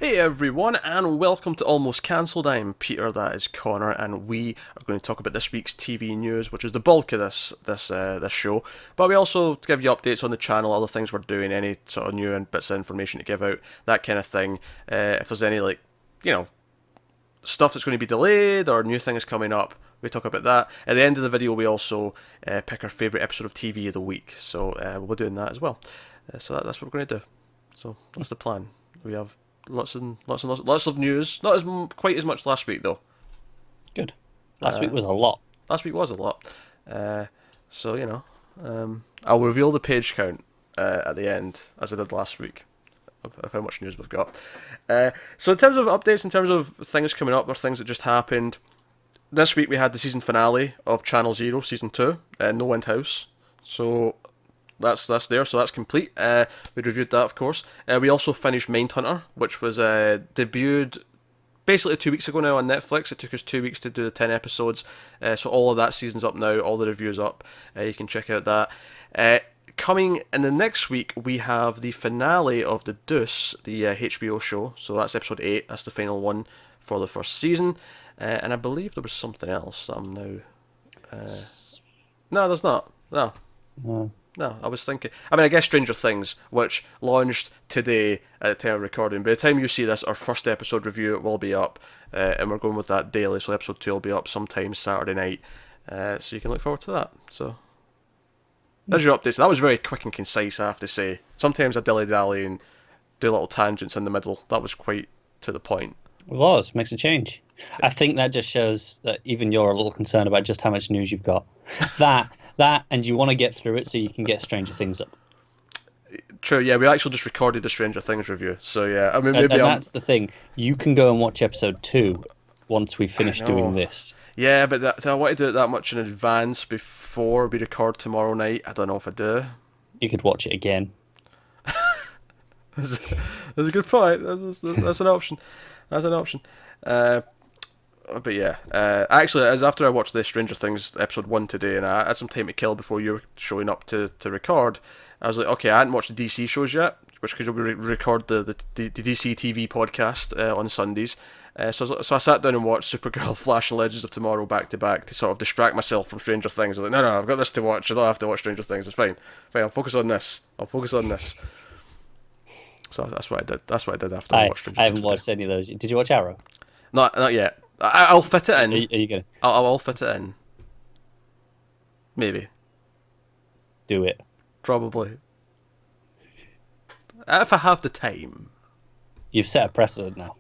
Hey everyone, and welcome to Almost Cancelled. I'm Peter, that is Connor, and we are going to talk about this week's TV news, which is the bulk of this show. But we also give you updates on the channel, other things we're doing, any sort of new and bits of information to give out, that kind of thing. If there's any stuff that's going to be delayed or new things coming up, we talk about that. At the end of the video, we also pick our favourite episode of TV of the week. So we'll be doing that as well. So that's what we're going to do. So that's the plan. We have lots of news. Not quite as much last week though. Good. Last week was a lot. Last week was a lot. So I'll reveal the page count at the end, as I did last week, of how much news we've got. So in terms of updates, in terms of things coming up or things that just happened, this week we had the season finale of Channel Zero season 2, No End House. So that's there, so that's complete. We reviewed that, of course. We also finished Mindhunter, which was debuted basically 2 weeks ago now on Netflix. It took us 2 weeks to do the 10 episodes, so all of that season's up now, all the reviews up. You can check out that. Coming in the next week, we have the finale of The Deuce, the HBO show. So that's episode 8, that's the final one for the first season. And I believe there was something else that I'm now... No, there's not. No, I was thinking... I guess Stranger Things, which launched today at the time of recording. By the time you see this, our first episode review will be up, and we're going with that daily, so episode 2 will be up sometime Saturday night, so you can look forward to that. So, there's your updates. That was very quick and concise, I have to say. Sometimes I dilly-dally and do little tangents in the middle. That was quite to the point. It was. Makes a change. I think that just shows that even you're a little concerned about just how much news you've got. That, and you want to get through it so you can get Stranger Things up. True, yeah, we actually just recorded the Stranger Things review, so yeah, maybe that's the thing. You can go and watch episode 2 once we finish doing this. Yeah, but I want to do it that much in advance before we record tomorrow night. I don't know if I do. You could watch it again. That's a good point. That's an option. That's an option. But yeah, actually, as after I watched the Stranger Things episode 1 today, and I had some time to kill before you were showing up to record, I was like, okay, I hadn't watched the DC shows yet, which because we record the DC TV podcast on Sundays. So I sat down and watched Supergirl, Flash, and Legends of Tomorrow back to back to sort of distract myself from Stranger Things. I was like, no, I've got this to watch. I don't have to watch Stranger Things. It's fine. I'll focus on this. So that's what I did. That's what I did after I watched Stranger Things. I haven't watched any of those. Did you watch Arrow? Not yet. I'll fit it in. Are you gonna? I'll fit it in. Maybe. Do it. Probably. If I have the time. You've set a precedent now.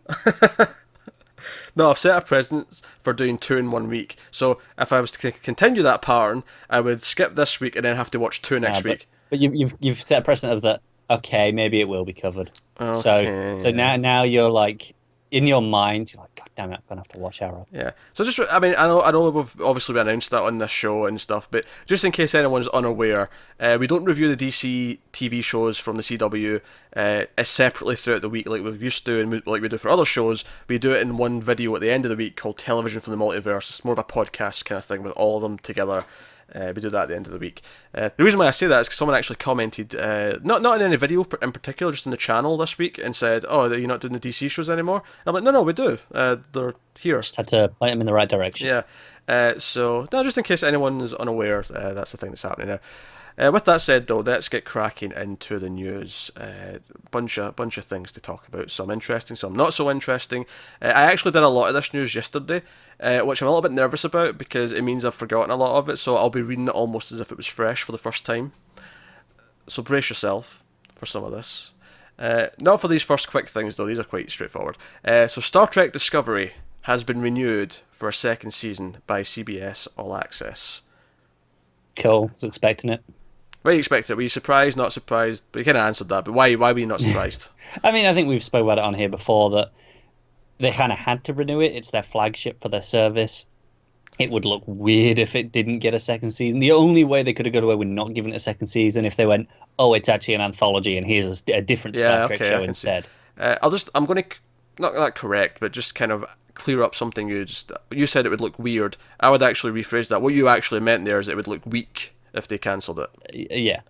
No, I've set a precedent for doing 2 in 1 week. So if I was to continue that pattern, I would skip this week and then have to watch 2 next week. But you've set a precedent of that. Okay, maybe it will be covered. Okay. So now you're like, in your mind, you're like, God damn it, I'm gonna have to watch Arrow. Yeah. So I know we've obviously announced that on this show and stuff, but just in case anyone's unaware, we don't review the DC TV shows from the CW separately throughout the week like we've used to and like we do for other shows. We do it in one video at the end of the week called Television from the Multiverse. It's more of a podcast kind of thing with all of them together. We do that at the end of the week. The reason why I say that is because someone actually commented, not in any video in particular, just in the channel this week, and said, "Oh, are you not doing the DC shows anymore?" And I'm like, "No, we do. They're here." Just had to point them in the right direction. Yeah. So just in case anyone is unaware, that's the thing that's happening now. With that said, though, let's get cracking into the news. Bunch of things to talk about. Some interesting, some not so interesting. I actually did a lot of this news yesterday, which I'm a little bit nervous about because it means I've forgotten a lot of it. So I'll be reading it almost as if it was fresh for the first time. So brace yourself for some of this. Not for these first quick things though. These are quite straightforward. So Star Trek Discovery has been renewed for a second season by CBS All Access. Cool. Was expecting it. Were you expecting it? Were you surprised, not surprised? But you kind of answered that, but why were you not surprised? I think we've spoken about it on here before, that they kind of had to renew it. It's their flagship for their service. It would look weird if it didn't get a second season. The only way they could have got away with not giving it a second season if they went, oh, it's actually an anthology and here's a different Star Trek show instead. I'm going to, not that correct, but just kind of clear up something you said it would look weird. I would actually rephrase that. What you actually meant there is it would look weak if they cancelled it. Yeah.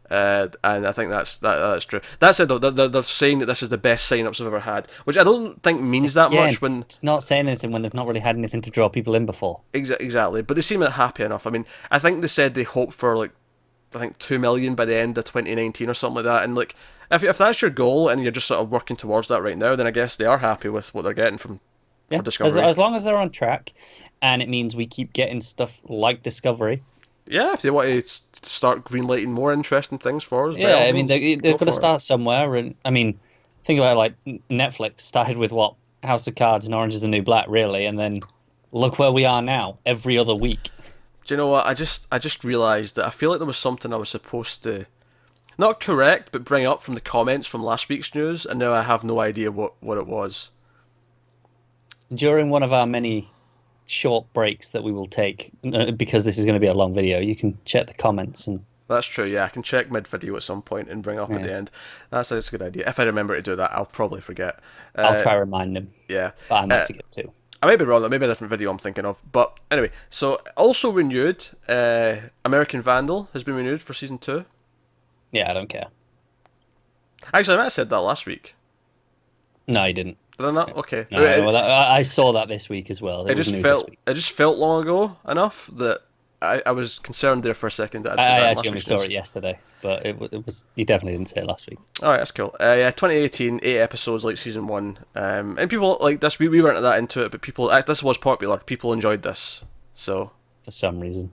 And I think that's true. That said, though, they're saying that this is the best sign-ups I've ever had, which I don't think means that much. When it's not saying anything when they've not really had anything to draw people in before. Exactly, but they seem happy enough. I mean, I think they said they hope for like, I think 2 million by the end of 2019 or something like that. And like, if that's your goal and you're just sort of working towards that right now, then I guess they are happy with what they're getting from Discovery. As long as they're on track, and it means we keep getting stuff like Discovery. Yeah, if they want to start greenlighting more interesting things for us. Yeah, I mean, they've got to start somewhere. And I mean, think about it, like Netflix started with what? House of Cards and Orange is the New Black, really, and then look where we are now, every other week. Do you know what? I just realised that I feel like there was something I was supposed to, not correct, but bring up from the comments from last week's news, and now I have no idea what it was. During one of our many short breaks that we will take, because this is going to be a long video, you can check the comments. And that's true, yeah. I can check mid-video at some point and bring up at the end. That's a good idea. If I remember to do that, I'll probably forget. I'll try to remind them. Yeah. But I might forget too. I may be wrong, that may be a different video I'm thinking of. But anyway, so also renewed, American Vandal has been renewed for Season 2. Yeah, I don't care. Actually, I might have said that last week. No, you didn't. Did I not? Okay. No, I saw that this week as well. It just felt long ago enough that I was concerned there for a second. That I actually only saw it yesterday, but it was you definitely didn't say it last week. All right, that's cool. Yeah, 2018, 8 episodes like Season 1. And people like this. We weren't that into it, but this was popular. People enjoyed this. So for some reason.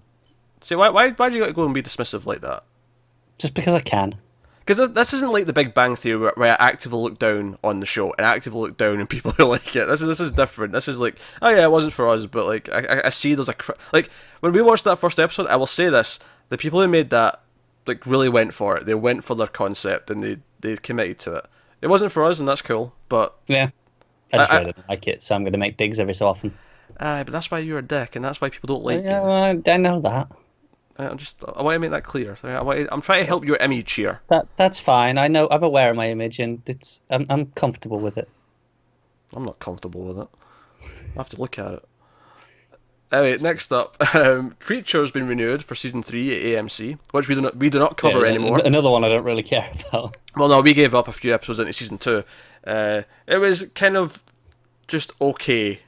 See, why do you go and be dismissive like that? Just because I can. Because this isn't like the Big Bang Theory where I actively look down on the show and actively look down on people who like it. This is different. This is like, oh yeah, it wasn't for us, but like I see there's like when we watched that first episode, I will say this: the people who made that like really went for it. They went for their concept and they committed to it. It wasn't for us, and that's cool. But yeah, I just really didn't like it, so I'm going to make digs every so often. But that's why you're a dick, and that's why people don't like you. I know that. I want to make that clear. I'm trying to help your image here. That's fine. I know. I'm aware of my image, and I'm comfortable with it. I'm not comfortable with it. I have to look at it. Anyway, next up, Preacher's been renewed for Season 3 at AMC, which we do not cover anymore. Another one I don't really care about. Well, no, we gave up a few episodes into Season 2. It was kind of just okay.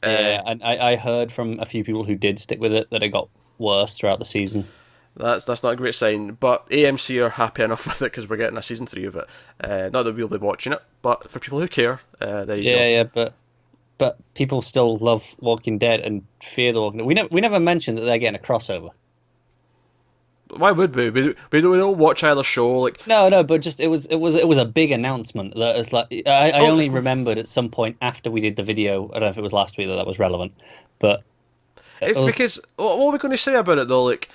Yeah, and I heard from a few people who did stick with it that it got worse throughout the season. That's not a great sign, but AMC are happy enough with it because we're getting a Season 3 of it. Not that we'll be watching it, but for people who care, there you go. Yeah, but people still love Walking Dead and fear the Walking Dead. We never mentioned that they're getting a crossover. Why would we? We don't watch either show. Like no, but just it was a big announcement that was like I only remembered at some point after we did the video. I don't know if it was last week that was relevant, but because what are we going to say about it though? Like,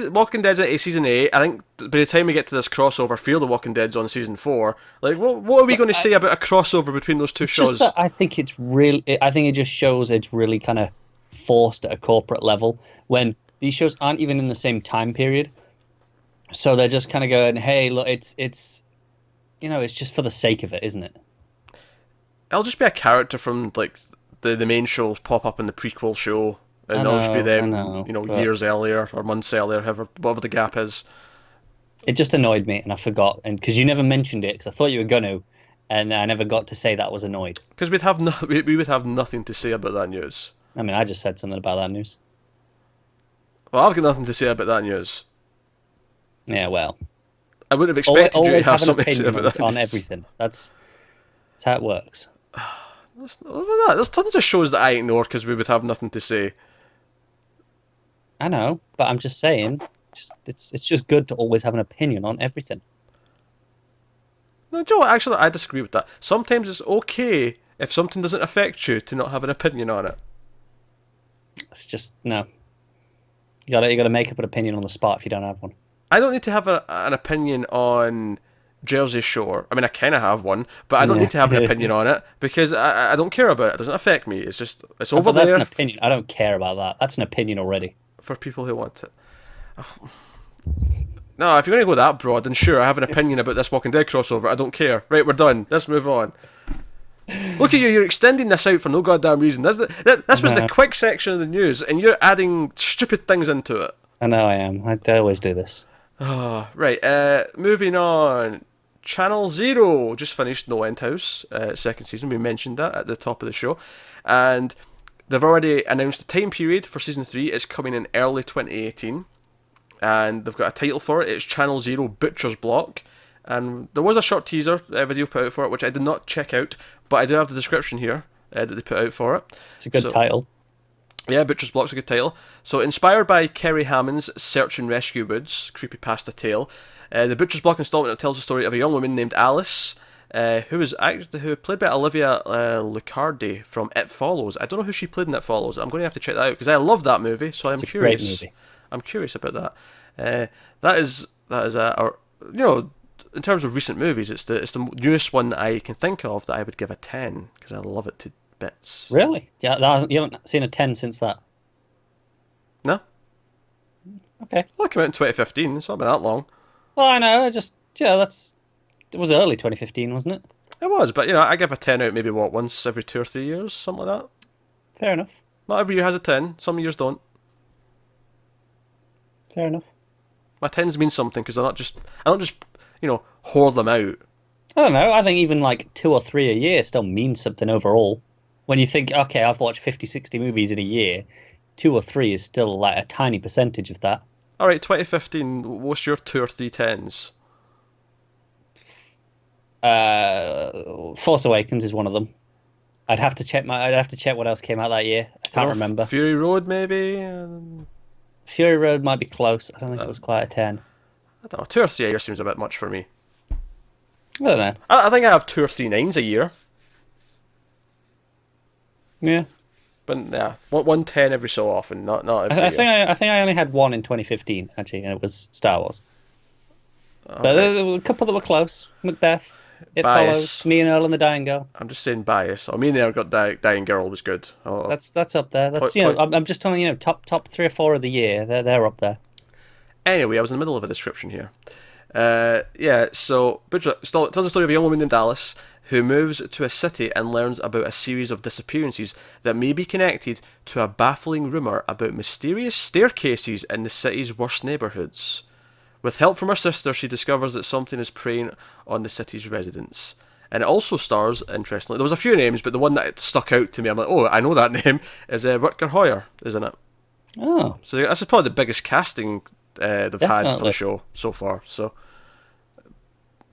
Walking Dead's at Season 8. I think by the time we get to this crossover, Fear the Walking Dead's on Season 4. Like, what are we going to say about a crossover between those two shows? I think it just shows it's really kind of forced at a corporate level when these shows aren't even in the same time period. So they're just kind of going, hey, look, it's it's just for the sake of it, isn't it? It'll just be a character from like the main shows pop up in the prequel show. And it'll just be them, years earlier or months earlier, whatever the gap is. It just annoyed me, and I forgot, and because you never mentioned it, because I thought you were gonna, and I never got to say that I was annoyed. Because we would have nothing to say about that news. I mean, I just said something about that news. Well, I've got nothing to say about that news. Yeah, well, I wouldn't have expected you to have something to say about that on news. Everything. That's how it works. There's tons of shows that I ignore because we would have nothing to say. I know, but I'm just saying, it's just good to always have an opinion on everything. No, Joe, actually, I disagree with that. Sometimes it's okay if something doesn't affect you to not have an opinion on it. It's just, no. You gotta make up an opinion on the spot if you don't have one. I don't need to have an opinion on Jersey Shore. I mean, I kind of have one, but I don't need to have an opinion on it because I don't care about it. It doesn't affect me. It's just, it's over there. That's an opinion. I don't care about that. That's an opinion already. For people who want it. No, if you're going to go that broad, then sure, I have an opinion about this Walking Dead crossover. I don't care. Right, we're done. Let's move on. Look at you, you're extending this out for no goddamn reason. This was the quick section of the news, and you're adding stupid things into it. I know I am. I always do this. Right, moving on. Channel Zero just finished No End House, second season. We mentioned that at the top of the show. And they've already announced the time period for season 3. It's coming in early 2018. And they've got a title for it. It's Channel Zero Butcher's Block. And there was a short teaser video put out for it, which I did not check out, but I do have the description here that they put out for it. It's a good title. Yeah, Butcher's Block's a good title. So, inspired by Kerry Hammond's Search and Rescue Woods creepypasta tale, the Butcher's Block installment tells the story of a young woman named Alice, who played by Olivia Lucardi from It Follows. I don't know who she played in It Follows. I'm going to have to check that out because I love that movie. So I'm curious. Great movie. I'm curious about that. That is in terms of recent movies, it's the newest one that I can think of that I would give a 10 because I love it to bits. Really? Yeah, you haven't seen a 10 since that? No. Okay. Well, it came out in 2015. It's not been that long. Well, I know. It was early 2015, wasn't it? It was, but I give a 10 out maybe once every 2 or 3 years, something like that. Fair enough. Not every year has a 10. Some years don't. Fair enough. My 10s mean something because I don't just whore them out. I don't know. I think even like 2 or 3 a year still means something overall. When you think, okay, I've watched 50, 60 movies in a year, 2 or 3 is still like a tiny percentage of that. All right, 2015. What's your 2 or 3 10s? Force Awakens is one of them. I'd have to check what else came out that year. I can't remember. Fury Road, maybe. Fury Road might be close. I don't think it was quite a 10. I don't know. 2 or 3 a year seems a bit much for me. I don't know. I think I have 2 or 3 9s a year. Yeah. But yeah, 1 10 every so often, not every I year. think I only had one in 2015 actually, and it was Star Wars. But Right. there were a couple that were close. Macbeth, It Follows, Me and Earl and the Dying Girl. I'm just saying bias. Me and Earl got Dying Girl was good. That's up there. That's I'm just telling you, top 3 or 4 of the year. They're up there. Anyway, I was in the middle of a description here. So Butcher tells the story of a young woman named Alice who moves to a city and learns about a series of disappearances that may be connected to a baffling rumour about mysterious staircases in the city's worst neighbourhoods. With help from her sister, she discovers that something is preying on the city's residents. And it also stars, interestingly, there was a few names, but the one that stuck out to me, I'm like, oh, I know that name, is Rutger Hauer, isn't it? Oh. So this is probably the biggest casting they've Definitely. had for the show so far. So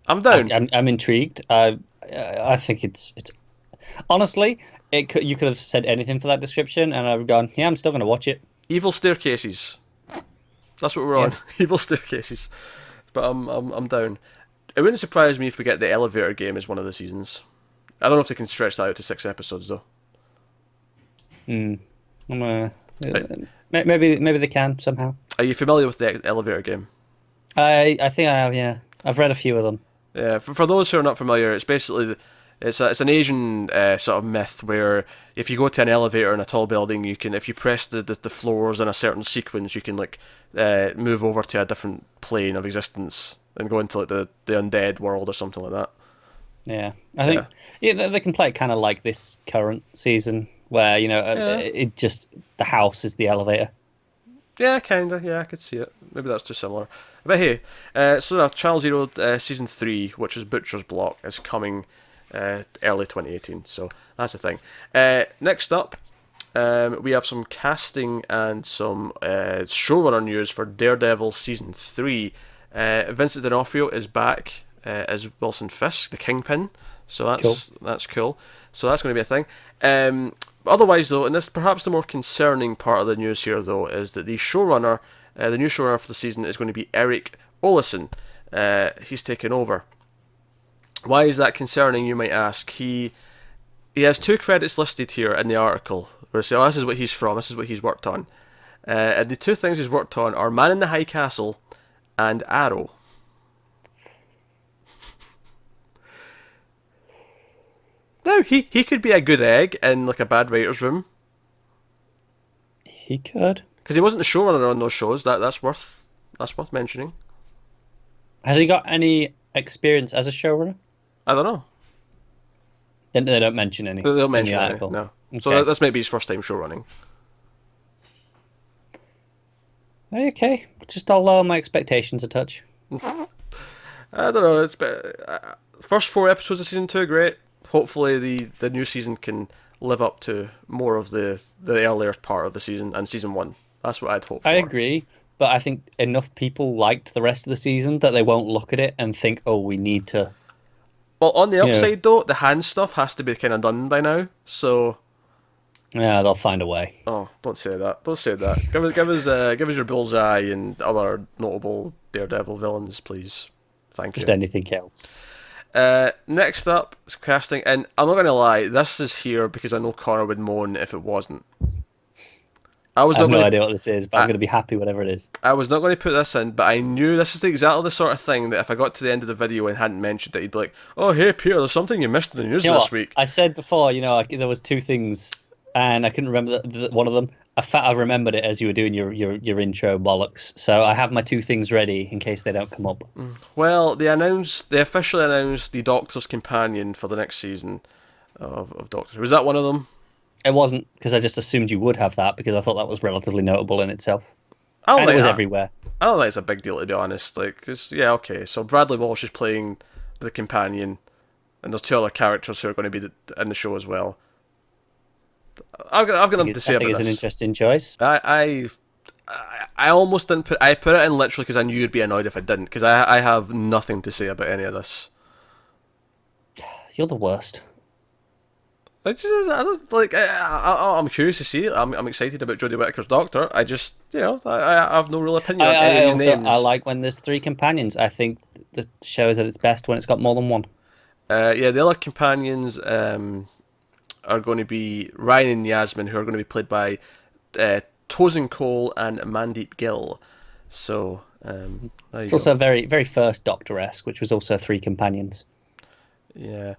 I'm down. I'm intrigued. I think it's honestly, you could have said anything for that description, and I've gone, yeah, I'm still going to watch it. Evil staircases. That's what we're on. Evil staircases. But I'm down. It wouldn't surprise me if we get the elevator game as one of the seasons. I don't know if they can stretch that out to 6 episodes though. Maybe they can somehow. Are you familiar with the elevator game? I think I have. Yeah, I've read a few of them. Yeah, for those who are not familiar, it's basically it's an Asian sort of myth where if you go to an elevator in a tall building, you can, if you press the floors in a certain sequence, you can move over to a different plane of existence and go into the undead world or something like that. Yeah, I think they can play it kind of like this current season where it just the house is the elevator. Yeah, kinda. Yeah, I could see it. Maybe that's too similar. But hey, so now Channel Zero season 3, which is Butcher's Block, is coming early 2018. So that's the thing. Next up, we have some casting and some showrunner news for Daredevil season 3. Vincent D'Onofrio is back as Wilson Fisk, the Kingpin. So that's cool. So that's going to be a thing. Otherwise, though, and this perhaps the more concerning part of the news here, though, is that the new showrunner for the season is going to be Eric Ellison. He's taken over. Why is that concerning, you might ask? He has 2 credits listed here in the article, where say, this is what he's from, this is what he's worked on. And the 2 things he's worked on are Man in the High Castle and Arrow. Now, he could be a good egg in a bad writer's room. He could. Because he wasn't the showrunner on those shows. That's worth mentioning. Has he got any experience as a showrunner? I don't know. They don't mention any. They don't mention in the any, article. no. Okay. So that's maybe his first time showrunning. Okay, Just I'll lower my expectations a touch. I don't know. First 4 episodes of season 2 are great. Hopefully, the new season can live up to more of the earlier part of the season and season 1. That's what I'd hope for. I agree, but I think enough people liked the rest of the season that they won't look at it and think, "Oh, we need to." Well, on the upside though, the hand stuff has to be kind of done by now. So yeah, they'll find a way. Oh, don't say that. Don't say that. Give us your Bullseye and other notable Daredevil villains, please. Thank you. Just anything else. Next up is casting, and I'm not going to lie, this is here because I know Connor would moan if it wasn't. I have no idea what this is, but I'm going to be happy whatever it is. I was not going to put this in, but I knew this is exactly the sort of thing that if I got to the end of the video and hadn't mentioned it, he'd be like, "Oh, hey Peter, there's something you missed in the news this week." I said before, there was 2 things, and I couldn't remember one of them. I remembered it as you were doing your intro bollocks, so I have my 2 things ready in case they don't come up. Well, they officially announced the Doctor's Companion for the next season of Doctor Who. Was that one of them? It wasn't, because I just assumed you would have that, because I thought that was relatively notable in itself. And it was everywhere. I don't think it's a big deal, to be honest. Okay, so Bradley Walsh is playing the companion, and there's 2 other characters who are going to be in the show as well. I've got nothing to say about this. I think it's an interesting choice. I almost didn't put it in literally because I knew you'd be annoyed if I didn't, because I have nothing to say about any of this. You're the worst. I don't like. I'm curious to see it. I'm excited about Jodie Whittaker's Doctor. I just, I have no real opinion on any of these names. I like when there's 3 companions. I think the show is at its best when it's got more than one. The other companions are going to be Ryan and Yasmin, who are going to be played by Tosin Cole and Mandeep Gill. So it's also very, very first Doctor-esque, which was also 3 companions. Yeah.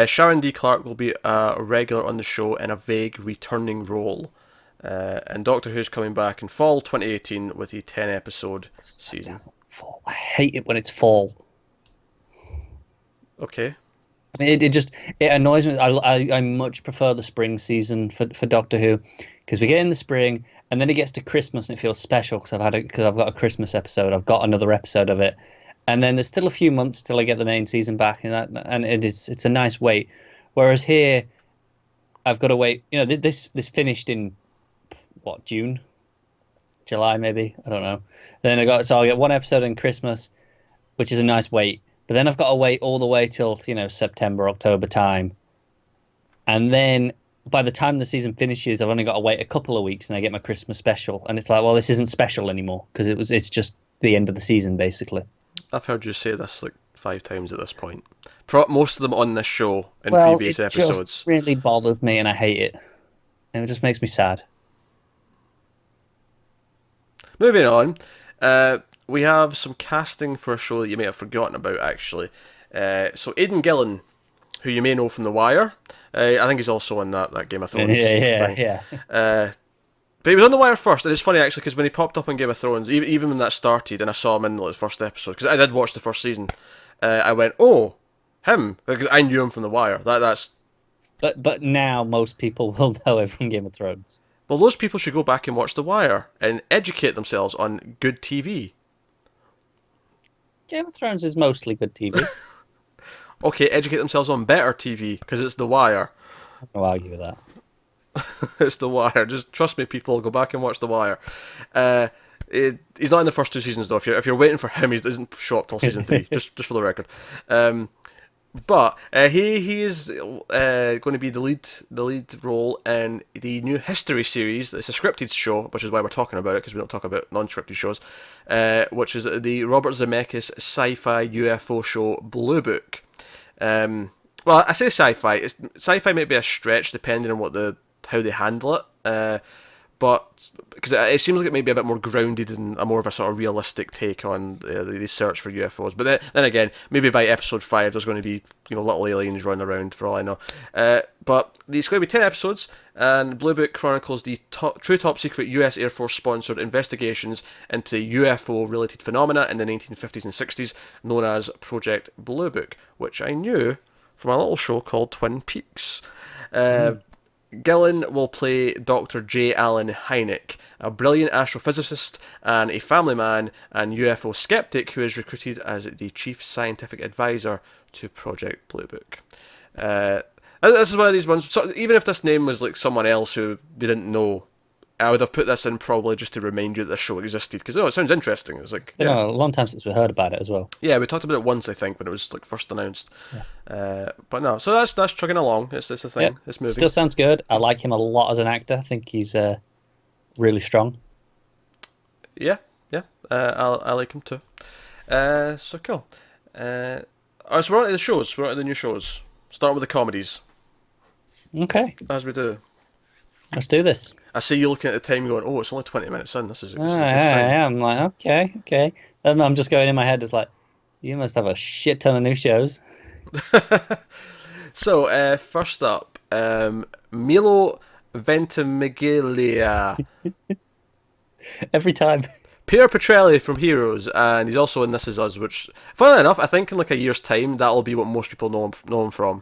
Sharon D. Clarke will be a regular on the show in a vague returning role. And Doctor Who's coming back in fall 2018 with a 10-episode season. Fall. I hate it when it's fall. Okay. I mean, it annoys me. I much prefer the spring season for Doctor Who, because we get in the spring and then it gets to Christmas and it feels special because I've got a Christmas episode. I've got another episode of it. And then there's still a few months till I get the main season back, and it's a nice wait. Whereas here, I've got to wait. This finished in June, July maybe, I don't know. Then I'll get 1 episode in Christmas, which is a nice wait. But then I've got to wait all the way till September, October time, and then by the time the season finishes, I've only got to wait a couple of weeks, and I get my Christmas special. And it's like, well, this isn't special anymore because it's just the end of the season basically. I've heard you say this 5 times at this point. Most of them on this show in previous episodes. It just really bothers me, and I hate it. And it just makes me sad. Moving on, we have some casting for a show that you may have forgotten about, actually. So Aidan Gillen, who you may know from The Wire. I think he's also in that Game of Thrones thing. Yeah. But he was on The Wire first, and it's funny actually because when he popped up on Game of Thrones, even when that started, and I saw him in the first episode, because I did watch the first season, I went, "Oh, him," because I knew him from The Wire. That's. But now most people will know him from Game of Thrones. Well, those people should go back and watch The Wire and educate themselves on good TV. Game of Thrones is mostly good TV. Okay, educate themselves on better TV because it's The Wire. I'll argue with that. It's The Wire. Just trust me, people. Go back and watch The Wire. He's not in the first 2 seasons though. If you're waiting for him, he doesn't show up till season 3. just for the record. But he is going to be the lead role in the new History series. It's a scripted show, which is why we're talking about it, because we don't talk about non-scripted shows. Which is the Robert Zemeckis sci-fi UFO show Blue Book. Well, I say sci-fi. Sci-fi might be a stretch depending on how they handle it. But because it seems like it may be a bit more grounded and a more of a sort of realistic take on the search for UFOs. But then again, maybe by episode 5 there's going to be little aliens running around for all I know. But it's going to be 10 episodes, and Blue Book chronicles the true top secret US Air Force sponsored investigations into UFO related phenomena in the 1950s and 60s, known as Project Blue Book, which I knew from a little show called Twin Peaks. Gillen will play Dr. J. Allen Hynek, a brilliant astrophysicist and a family man and UFO skeptic who is recruited as the chief scientific advisor to Project Blue Book. This is one of these ones, so even if this name was like someone else who we didn't know, I would have put this in probably just to remind you that the show existed, because it sounds interesting. It's like, been a long time since we heard about it as well. Yeah, we talked about it once, I think, when it was like first announced. Yeah. But no, so that's chugging along. It's a thing. Yep. It's moving. Still sounds good. I like him a lot as an actor. I think he's really strong. Yeah. I like him too. So cool. Alright, so we're on to the shows. We're on to the new shows. Starting with the comedies. Okay. As we do. Let's do this. I see you looking at the time going, oh, it's only 20 minutes in. This is a good sign. Yeah, I'm like, okay. And I'm just going in my head, it's like, you must have a shit ton of new shows. So, first up, Milo Ventimiglia. Every time. Peter Petrelli from Heroes, and he's also in This Is Us, which, funnily enough, I think in like a year's time, that'll be what most people know him from.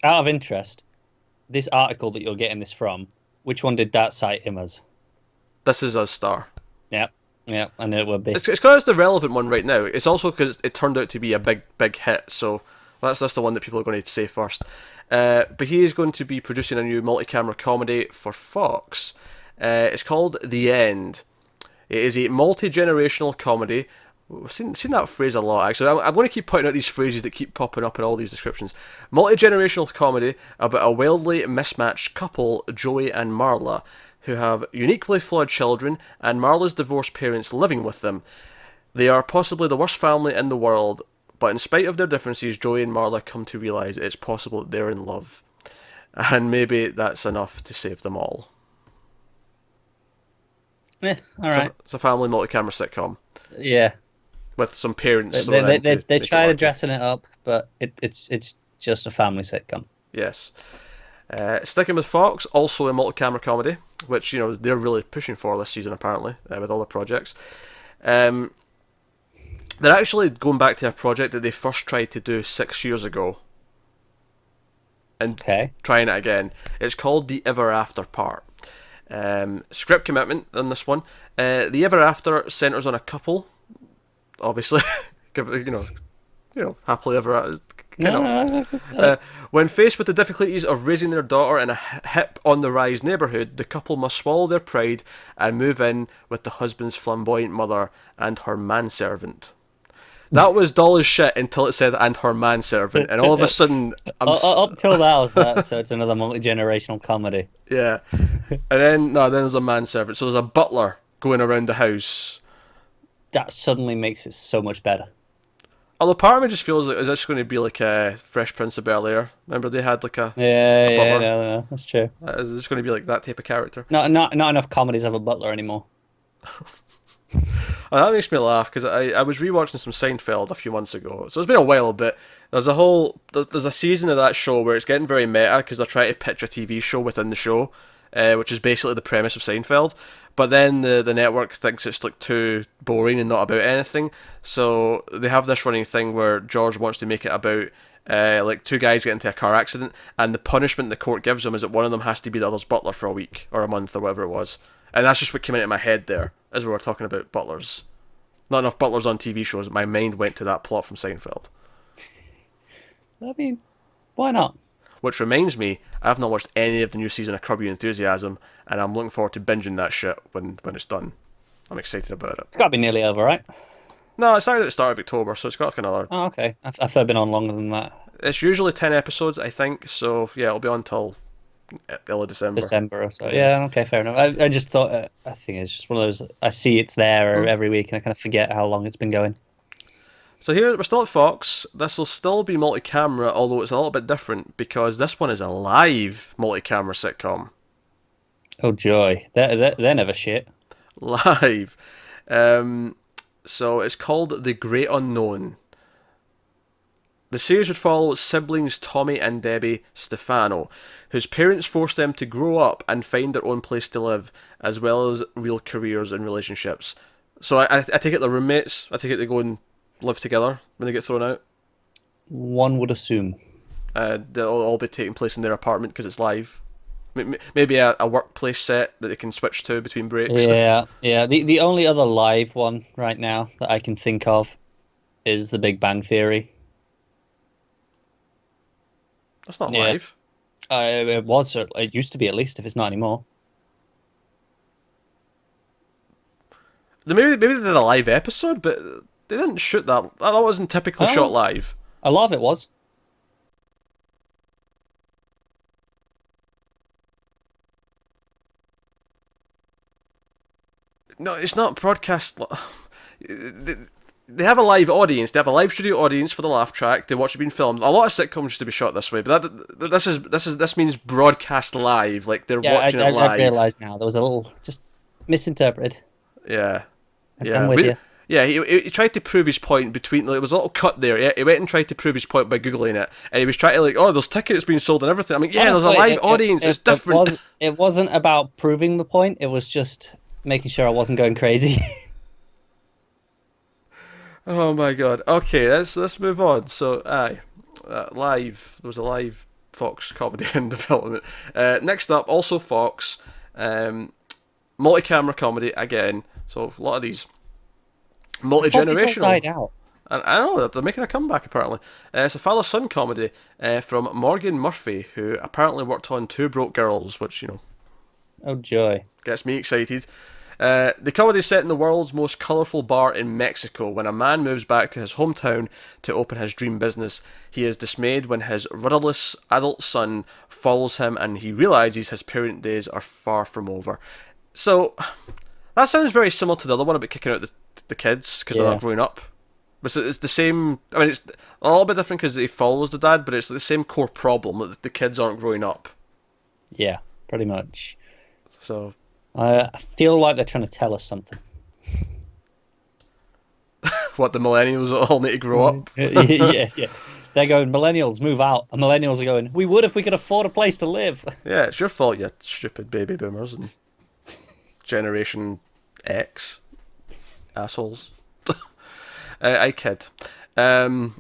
Out of interest, this article that you're getting this from, which one did that cite him as? This Is Us star. Yep, I knew it would be. It's because it's the relevant one right now. It's also because it turned out to be a big hit, so that's the one that people are going to say first. But he is going to be producing a new multi-camera comedy for Fox. It's called The End. It is a multi-generational comedy. I've seen that phrase a lot, actually. I'm going to keep pointing out these phrases that keep popping up in all these descriptions. Multi-generational comedy about a wildly mismatched couple, Joey and Marla, who have uniquely flawed children and Marla's divorced parents living with them. They are possibly the worst family in the world, but in spite of their differences, Joey and Marla come to realise it's possible that they're in love. And maybe that's enough to save them all. Alright. It's a family multi-camera sitcom. Yeah. With some parents. They try to dressing it up, but it's just a family sitcom. Yes. Sticking with Fox, also a multi-camera comedy, which they're really pushing for this season apparently, with all the projects. They're actually going back to a project that they first tried to do 6 years ago, and trying it again. It's called The Ever After Part. Script commitment in this one. The Ever After centers on a couple, obviously, happily ever after. When faced with the difficulties of raising their daughter in a hip on the rise neighbourhood, the couple must swallow their pride and move in with the husband's flamboyant mother and her manservant. That was dull as shit until it said "and her manservant," and all of a sudden, up till that was that. So it's another multi-generational comedy. Yeah, and then there's a manservant. So there's a butler going around the house. That suddenly makes it so much better. Although part of me just feels like, is this going to be like a Fresh Prince of Bel-Air? Remember they had like a butler? No, that's true. Is this going to be like that type of character? Not enough comedies have a butler anymore. That makes me laugh because I was rewatching some Seinfeld a few months ago, so it's been a while. But there's a season of that show where it's getting very meta because they're trying to pitch a TV show within the show, which is basically the premise of Seinfeld. But then the network thinks it's like too boring and not about anything, so they have this running thing where George wants to make it about like two guys get into a car accident, and the punishment the court gives them is that one of them has to be the other's butler for a week or a month or whatever it was. And that's just what came into my head there as we were talking about butlers. Not enough butlers on TV shows. My mind went to that plot from Seinfeld. I mean, why not? Which reminds me, I've not watched any of the new season of Curb Your Enthusiasm, and I'm looking forward to binging that shit when it's done. I'm excited about it. It's got to be nearly over, right? No, it started at the start of October, so it's got like another... Oh, okay. I've thought it'd been on longer than that. It's usually 10 episodes, I think, so yeah, it'll be on till early December. December or so. Yeah, okay, fair enough. I just thought, I think it's just one of those, I see it's there every week, and I kind of forget how long it's been going. So here, we're still at Fox. This will still be multi-camera, although it's a little bit different, because this one is a live multi-camera sitcom. Oh, joy. They're never shit. Live. So it's called The Great Unknown. The series would follow siblings Tommy and Debbie Stefano, whose parents force them to grow up and find their own place to live, as well as real careers and relationships. So I take it they're roommates. I take it they go and live together when they get thrown out. One would assume. They'll all be taking place in their apartment because it's live. maybe a workplace set that they can switch to between breaks. Yeah, yeah. The only other live one right now that I can think of is The Big Bang Theory. That's not live. It was. It used to be, at least, if it's not anymore. Maybe they did a live episode, but they didn't shoot that. That wasn't typically shot live. A lot of it was. No, it's not broadcast. They have a live audience. They have a live studio audience for the laugh track. They watch it being filmed. A lot of sitcoms used to be shot this way, but this means broadcast live. Like they're watching it live. I realised now there was a little just misinterpreted. Yeah, I'm with you. Yeah, he tried to prove his point between. Like, there was a little cut there. He went and tried to prove his point by googling it, and he was trying to like, oh, there's tickets being sold and everything. I mean, yeah, honestly, there's a live audience. It's different. It wasn't about proving the point. It was just making sure I wasn't going crazy. Oh my god. Okay, let's move on. So, live. There was a live Fox comedy in development. Next up, also Fox, multi-camera comedy again. So a lot of these multi-generational. Died out. And I know that they're making a comeback apparently. It's a father-son comedy from Morgan Murphy, who apparently worked on Two Broke Girls, which oh joy, gets me excited. The comedy is set in the world's most colourful bar in Mexico. When a man moves back to his hometown to open his dream business, he is dismayed when his rudderless adult son follows him and he realises his parent days are far from over. So, that sounds very similar to the other one about kicking out the kids because they're not growing up. But it's the same. I mean, it's a little bit different because he follows the dad, but it's the same core problem that the kids aren't growing up. Yeah, pretty much. So I feel like they're trying to tell us something. What, the millennials all need to grow up? yeah. They're going, millennials, move out. And millennials are going, we would if we could afford a place to live. Yeah, it's your fault, you stupid baby boomers and Generation X assholes. I kid. So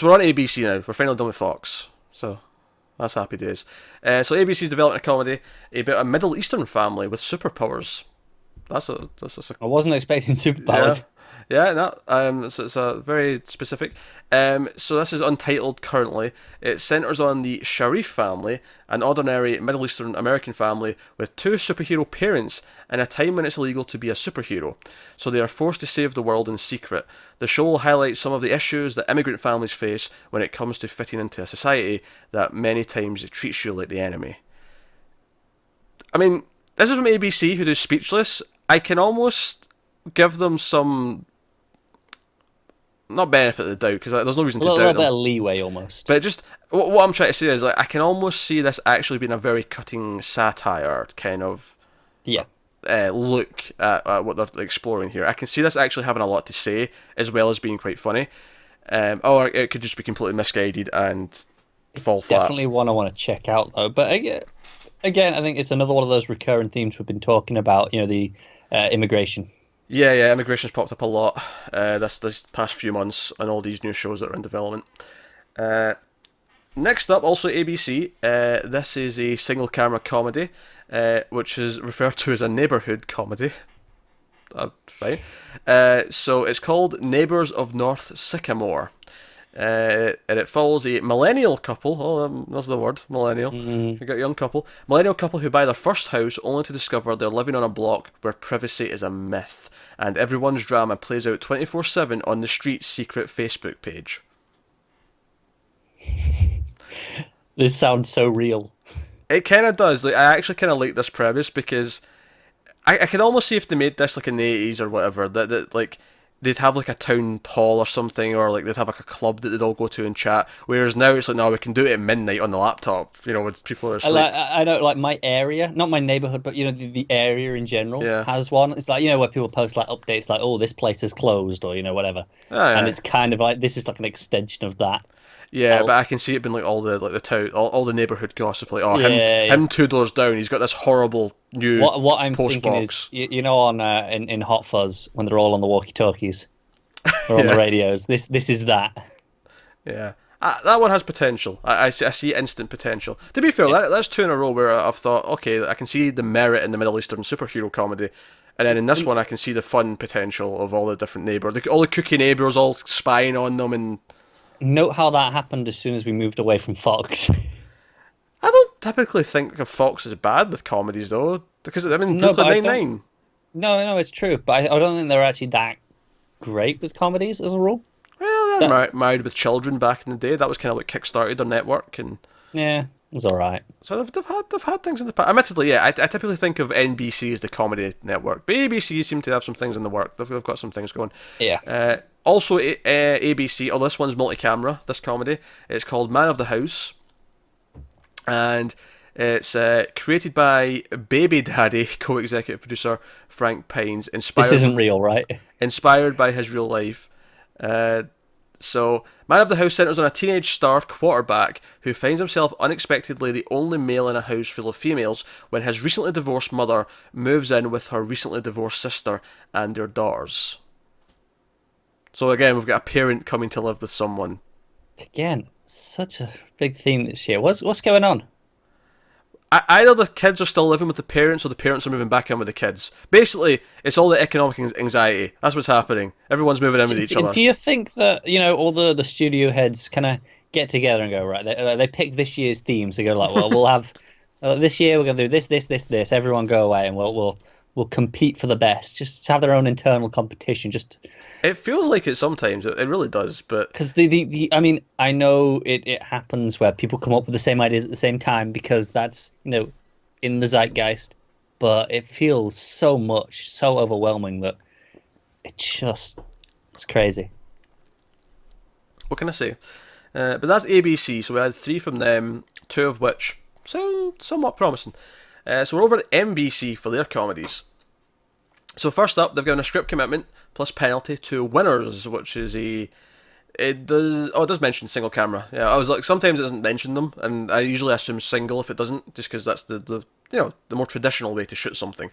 we're on ABC now. We're finally done with Fox. So that's happy days. So ABC's developing a comedy about a Middle Eastern family with superpowers. That's a I wasn't expecting superpowers. Yeah, no. So it's a very specific. So this is Untitled currently. It centres on the Sharif family, an ordinary Middle Eastern American family with two superhero parents in a time when it's illegal to be a superhero. So they are forced to save the world in secret. The show will highlight some of the issues that immigrant families face when it comes to fitting into a society that many times treats you like the enemy. I mean, this is from ABC, who do Speechless. I can almost give them some, not benefit of the doubt, because there's no reason to doubt them. A little bit of leeway, almost. But just, what I'm trying to say is, like, I can almost see this actually being a very cutting satire kind of look at what they're exploring here. I can see this actually having a lot to say, as well as being quite funny. Or it could just be completely misguided and fall flat. Definitely one I want to check out, though. But again, I think it's another one of those recurring themes we've been talking about, the immigration. Yeah, immigration's popped up a lot this past few months on all these new shows that are in development. Next up, also ABC, this is a single camera comedy, which is referred to as a neighbourhood comedy. Fine. So it's called Neighbours of North Sycamore. And it follows a millennial couple. Oh, that's the word, millennial. You got a young couple. Millennial couple who buy their first house only to discover they're living on a block where privacy is a myth. And everyone's drama plays out 24/7 on the street's secret Facebook page. This sounds so real. It kind of does. Like, I actually kind of like this premise because I could almost see if they made this like in the 80s or whatever, that like they'd have like a town hall or something, or like they'd have like a club that they'd all go to and chat. Whereas now it's like, no, we can do it at midnight on the laptop. When people are asleep. I know, like my area, not my neighborhood, but the area in general has one. It's like where people post like updates, like, oh, this place is closed, or whatever. And it's kind of like this is like an extension of that. Yeah, but I can see it being like all the town, all the neighborhood gossip. Like, him 2 doors down, he's got this horrible new what I'm post thinking box. is, on in Hot Fuzz when they're all on the walkie talkies or on the radios. This is that. Yeah, That one has potential. I see instant potential. To be fair, that's two in a row where I've thought, okay, I can see the merit in the Middle Eastern superhero comedy, and then in this one I can see the fun potential of all the different neighbours, all the cookie neighbours all spying on them. And Note how that happened as soon as we moved away from Fox. I don't typically think of Fox as bad with comedies though, because I mean Brooklyn Nine-Nine. No, it's true, but I don't think they're actually that great with comedies as a rule. Well, they're Married with Children back in the day. That was kind of what kickstarted their network, and yeah, it was all right. So they've had things in the past. Admittedly, yeah, I typically think of NBC as the comedy network, but ABC seem to have some things in the work. They've got some things going. Yeah. Also, ABC. Oh, this one's multi-camera. This comedy. It's called Man of the House, and it's created by Baby Daddy co-executive producer Frank Pines. This isn't real, right? Inspired by his real life. So, Man of the House centers on a teenage star quarterback who finds himself unexpectedly the only male in a house full of females when his recently divorced mother moves in with her recently divorced sister and their daughters. So again, we've got a parent coming to live with someone. Again, such a big theme this year. What's going on? Either the kids are still living with the parents or the parents are moving back in with the kids. Basically, it's all the economic anxiety. That's what's happening. Everyone's moving in with each other. Do you think that, all the studio heads kind of get together and go, right, they pick this year's themes. They go like, well, we'll have, this year we're going to do this. Everyone go away and we'll compete for the best. Just have their own internal competition. It feels like it sometimes. It really does, but because I mean, I know it happens where people come up with the same ideas at the same time because that's in the zeitgeist. But it feels so overwhelming that it's crazy. What can I say? But that's ABC. So we had 3 from them, 2 of which sound somewhat promising. So we're over at NBC for their comedies. So first up, they've given a script commitment plus penalty to Winners, which is it does mention single camera. Yeah, I was like, sometimes it doesn't mention them, and I usually assume single if it doesn't, just because that's the more traditional way to shoot something.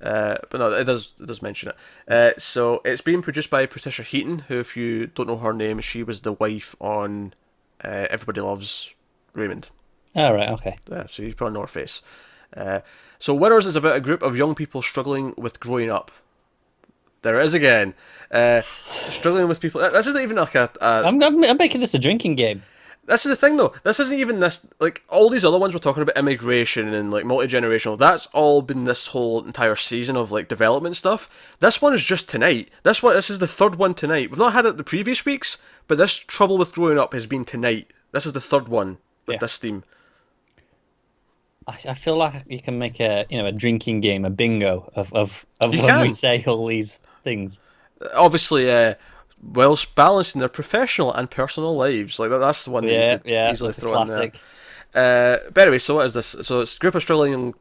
But no, it does mention it. So it's being produced by Patricia Heaton, who, if you don't know her name, she was the wife on Everybody Loves Raymond. Oh, right, okay. So you probably know her face. So Winners is about a group of young people struggling with growing up. There it is again. Struggling with people. This isn't even like I'm making this a drinking game. This is the thing though. This isn't even this, like all these other ones we're talking about, immigration and like multi-generational. That's all been this whole entire season of like development stuff. This one is just tonight. This is the third one tonight. We've not had it the previous weeks, but this trouble with growing up has been tonight. This is the third one with this theme. I feel like you can make a drinking game, a bingo of when we say all these things. Obviously, whilst balancing their professional and personal lives, like that's the one that you could easily throw in there. But anyway, so what is this? So it's a group of struggling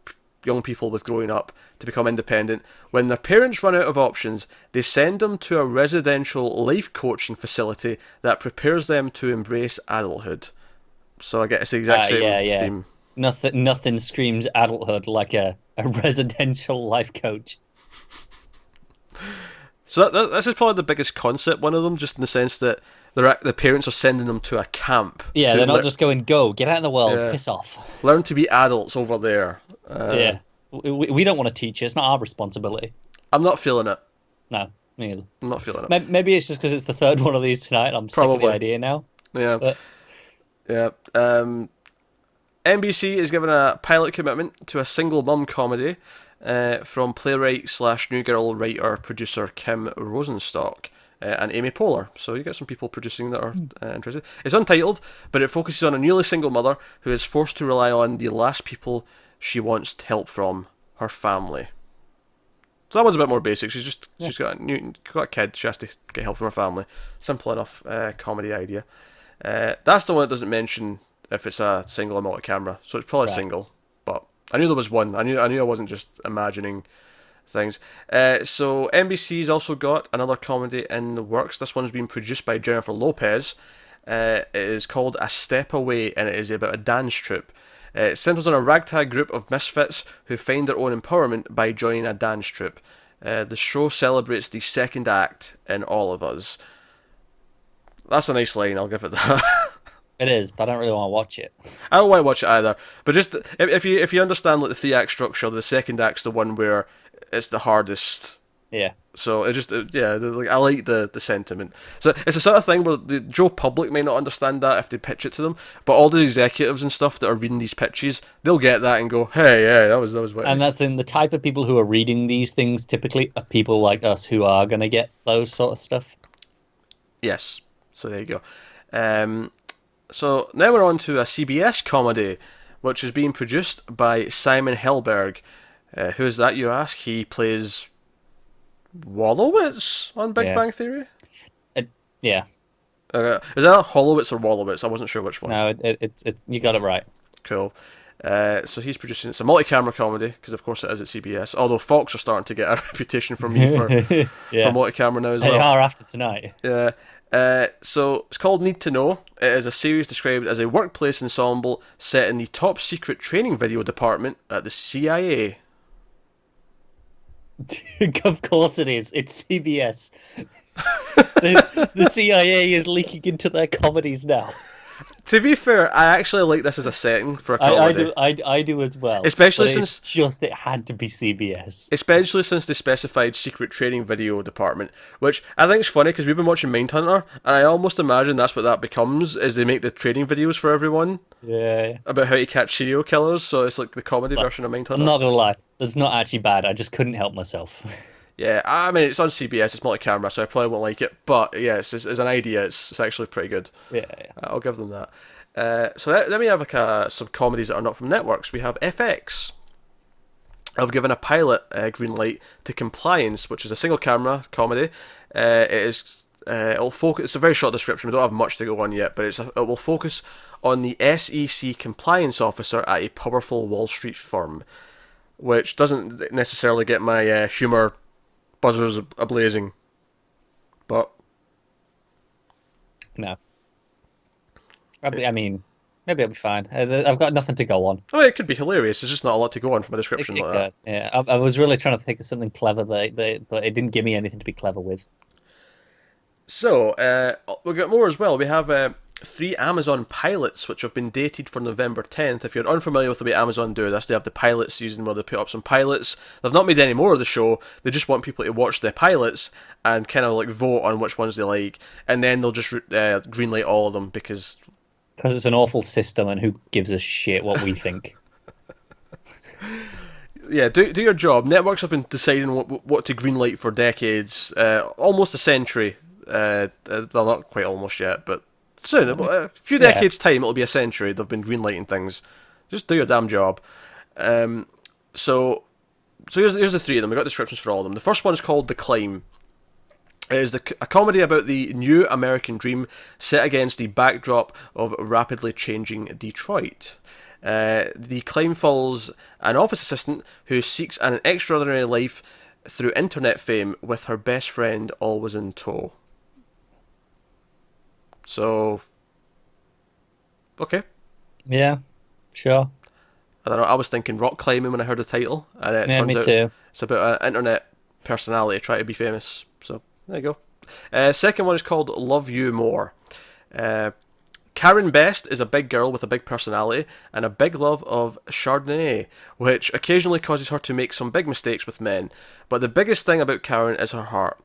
young people with growing up to become independent. When their parents run out of options, they send them to a residential life coaching facility that prepares them to embrace adulthood. So I guess it's the exact same theme. Nothing screams adulthood like a residential life coach. So this is probably the biggest concept, one of them, just in the sense that the parents are sending them to a camp. Yeah, they're not just going, go, get out of the world, piss off. Learn to be adults over there. We don't want to teach you, it's not our responsibility. I'm not feeling it. No, me either. I'm not feeling it. Maybe it's just because it's the third one of these tonight, I'm sick of the idea now. Yeah. But... Yeah. NBC is given a pilot commitment to a single mum comedy from playwright/New Girl writer producer Kim Rosenstock and Amy Poehler. So you get some people producing that are interested. It's untitled, but it focuses on a newly single mother who is forced to rely on the last people she wants help from, her family. So that one's a bit more basic. She's got a kid. She has to get help from her family. Simple enough comedy idea. That's the one that doesn't mention if it's a single or multi-camera, so it's probably single. But I knew there was one. I knew I wasn't just imagining things. So NBC's also got another comedy in the works. This one's been produced by Jennifer Lopez. It is called A Step Away, and it is about a dance troupe. It centers on a ragtag group of misfits who find their own empowerment by joining a dance troupe. The show celebrates the second act in all of us. That's a nice line, I'll give it that. It is, but I don't really want to watch it. I don't want to watch it either. But just if you understand like the 3 act structure, the second act's the one where it's the hardest. Yeah. So like I like the sentiment. So it's the sort of thing where the Joe public may not understand that if they pitch it to them, but all the executives and stuff that are reading these pitches, they'll get that and go, "Hey, yeah, that was what." And that's the type of people who are reading these things typically are people like us who are gonna get those sort of stuff. Yes. So there you go. So now we're on to a CBS comedy, which is being produced by Simon Helberg. Who is that, you ask? He plays Wolowitz on Big Bang Theory? Yeah. Is that Holowitz or Wolowitz? I wasn't sure which one. No, it's you got it right. Cool. So he's producing, it's a multi-camera comedy, because of course it is at CBS, although Fox are starting to get a reputation for me for multi-camera now as well. They are after tonight. Yeah. So it's called Need to Know. It is a series described as a workplace ensemble set in the top secret training video department at the CIA. Of course it is. It's CBS. The CIA is leaking into their comedies now. To be fair, I actually like this as a setting for a comedy. I do as well. Especially since it had to be CBS. Especially since they specified secret training video department, which I think is funny because we've been watching Mindhunter, and I almost imagine that's what that becomes, is they make the training videos for everyone. Yeah. About how to catch serial killers, so it's like the comedy version of Mindhunter. I'm not gonna lie, that's not actually bad. I just couldn't help myself. Yeah, I mean, it's on CBS, it's multi-camera, so I probably won't like it, but yeah, as an idea, it's actually pretty good. Yeah. I'll give them that. So let me have some comedies that are not from networks. We have FX. I've given a pilot green light to Compliance, which is a single-camera comedy. It'll focus. It's a very short description. We don't have much to go on yet, but it will focus on the SEC compliance officer at a powerful Wall Street firm, which doesn't necessarily get my humor buzzers ablazing, but no. I mean, maybe it'll be fine. I've got nothing to go on. Oh, it could be hilarious. There's just not a lot to go on from a description like that. Yeah, I was really trying to think of something clever, but it didn't give me anything to be clever with. So, we'll get more as well. We have 3 Amazon pilots, which have been dated for November 10th. If you're unfamiliar with the way Amazon do this, they have the pilot season where they put up some pilots. They've not made any more of the show. They just want people to watch the pilots and kind of like vote on which ones they like. And then they'll just greenlight all of them because it's an awful system and who gives a shit what we think. Yeah, do your job. Networks have been deciding what to greenlight for decades, almost a century. Well, not quite almost yet, but soon, a few decades' time, it'll be a century. They've been greenlighting things. Just do your damn job. So here's the 3 of them. We've got descriptions for all of them. The first one is called The Climb. It is a comedy about the new American dream set against the backdrop of rapidly changing Detroit. The Climb follows an office assistant who seeks an extraordinary life through internet fame with her best friend always in tow. So, okay. Yeah, sure. I don't know, I was thinking rock climbing when I heard the title, and it turns out too. It's about an internet personality trying to be famous. So, there you go. Second one is called Love You More. Karen Best is a big girl with a big personality and a big love of Chardonnay, which occasionally causes her to make some big mistakes with men. But the biggest thing about Karen is her heart,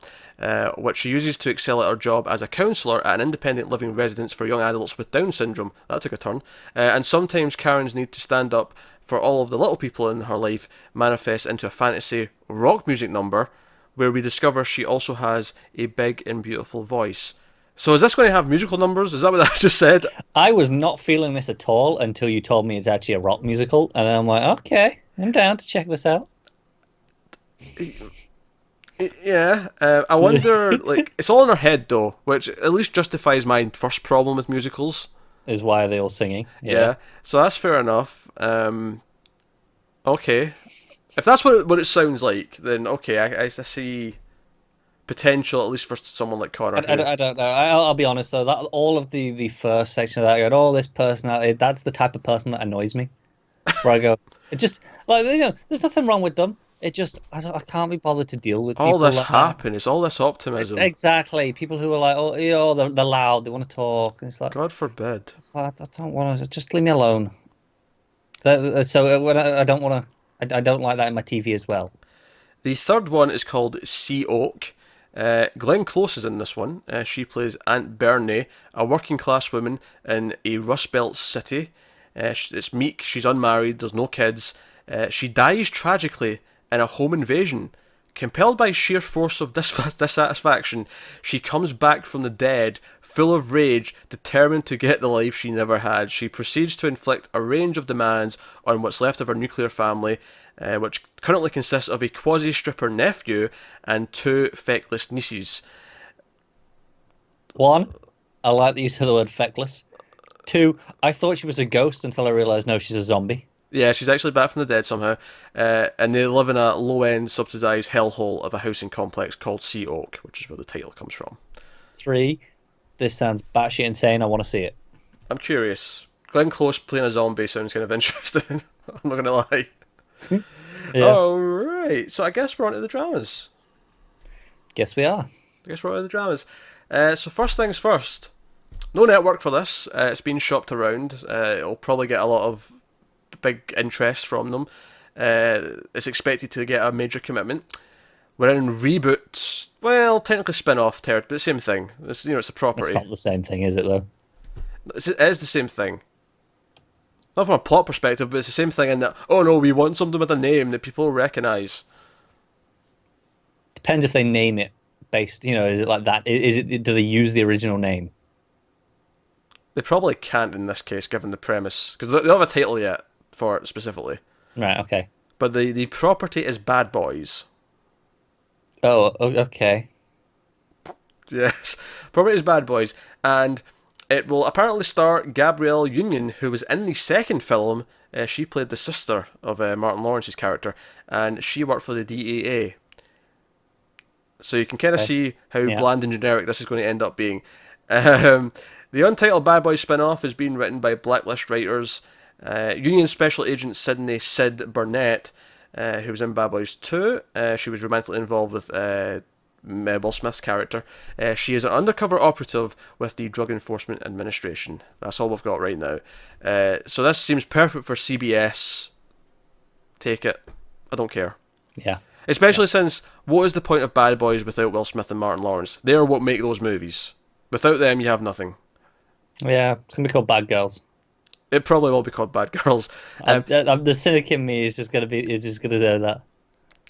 which she uses to excel at her job as a counsellor at an independent living residence for young adults with Down syndrome. That took a turn. And sometimes Karen's need to stand up for all of the little people in her life manifests into a fantasy rock music number where we discover she also has a big and beautiful voice. So is this going to have musical numbers? Is that what I just said? I was not feeling this at all until you told me it's actually a rock musical, and then I'm like, okay, I'm down to check this out. Yeah, I wonder, like, it's all in her head though, which at least justifies my first problem with musicals. Is why are they all singing? Yeah, so that's fair enough. Okay. If that's what it sounds like, then okay, I see potential, at least for someone like Connor. I don't know. I'll be honest though, that all of the first section of that, I go, this personality, that's the type of person that annoys me. Where I go, it just, like, there's nothing wrong with them. I can't be bothered to deal with All people this like that. happiness, all this optimism. Exactly. People who are like, oh, you know, they're loud, they want to talk. And God forbid. it's like, I don't want to, just leave me alone. So when I don't want to, I don't like that in my TV as well. The third one is called Sea Oak. Glenn Close is in this one. She plays Aunt Bernie, a working class woman in a Rust Belt city. It's meek, she's unmarried, there's no kids. She dies tragically in a home invasion. Compelled by sheer force of dissatisfaction, she comes back from the dead, full of rage, determined to get the life she never had. She proceeds to inflict a range of demands on what's left of her nuclear family, which currently consists of a quasi-stripper nephew and two feckless nieces. One, I like the use of the word feckless. Two, I thought she was a ghost until I realised, no, she's a zombie. Yeah, she's actually back from the dead somehow, and they live in a low-end, subsidised hellhole of a housing complex called Sea Oak, which is where the title comes from. Three, this sounds batshit insane. I want to see it. I'm curious. Glenn Close playing a zombie sounds kind of interesting. I'm not going to lie. Yeah. Alright, so I guess we're on to the dramas. Guess we are. So first things first. No network for this. It's been shopped around. It'll probably get a lot of big interest from them. It's expected to get a major commitment. We're in Reboot. Well, technically spin-off territory, but the same thing. It's a property. It's not the same thing, is it, though? It is the same thing. Not from a plot perspective, but it's the same thing in that, oh no, we want something with a name that people recognise. Depends if they name it based, is it like that? Do they use the original name? They probably can't in this case, given the premise, because they don't have a title yet for it specifically. Right, okay. But the property is Bad Boys. Oh, okay. Yes, property is Bad Boys, and it will apparently star Gabrielle Union, who was in the second film. She played the sister of Martin Lawrence's character, and she worked for the DEA. So you can kind of see how bland and generic this is going to end up being. The Untitled Bad Boys spin-off is being written by Blacklist writers. Union Special Agent Sydney Sid Burnett, who was in Bad Boys 2. She was romantically involved with Will Smith's character. She is an undercover operative with the Drug Enforcement Administration. That's all we've got right now. So this seems perfect for CBS. Take it. I don't care. Yeah. Especially since, what is the point of Bad Boys without Will Smith and Martin Lawrence? They are what make those movies. Without them, you have nothing. Yeah, it's going to be called Bad Girls. It probably will be called Bad Girls. The cynic in me is just going to do that.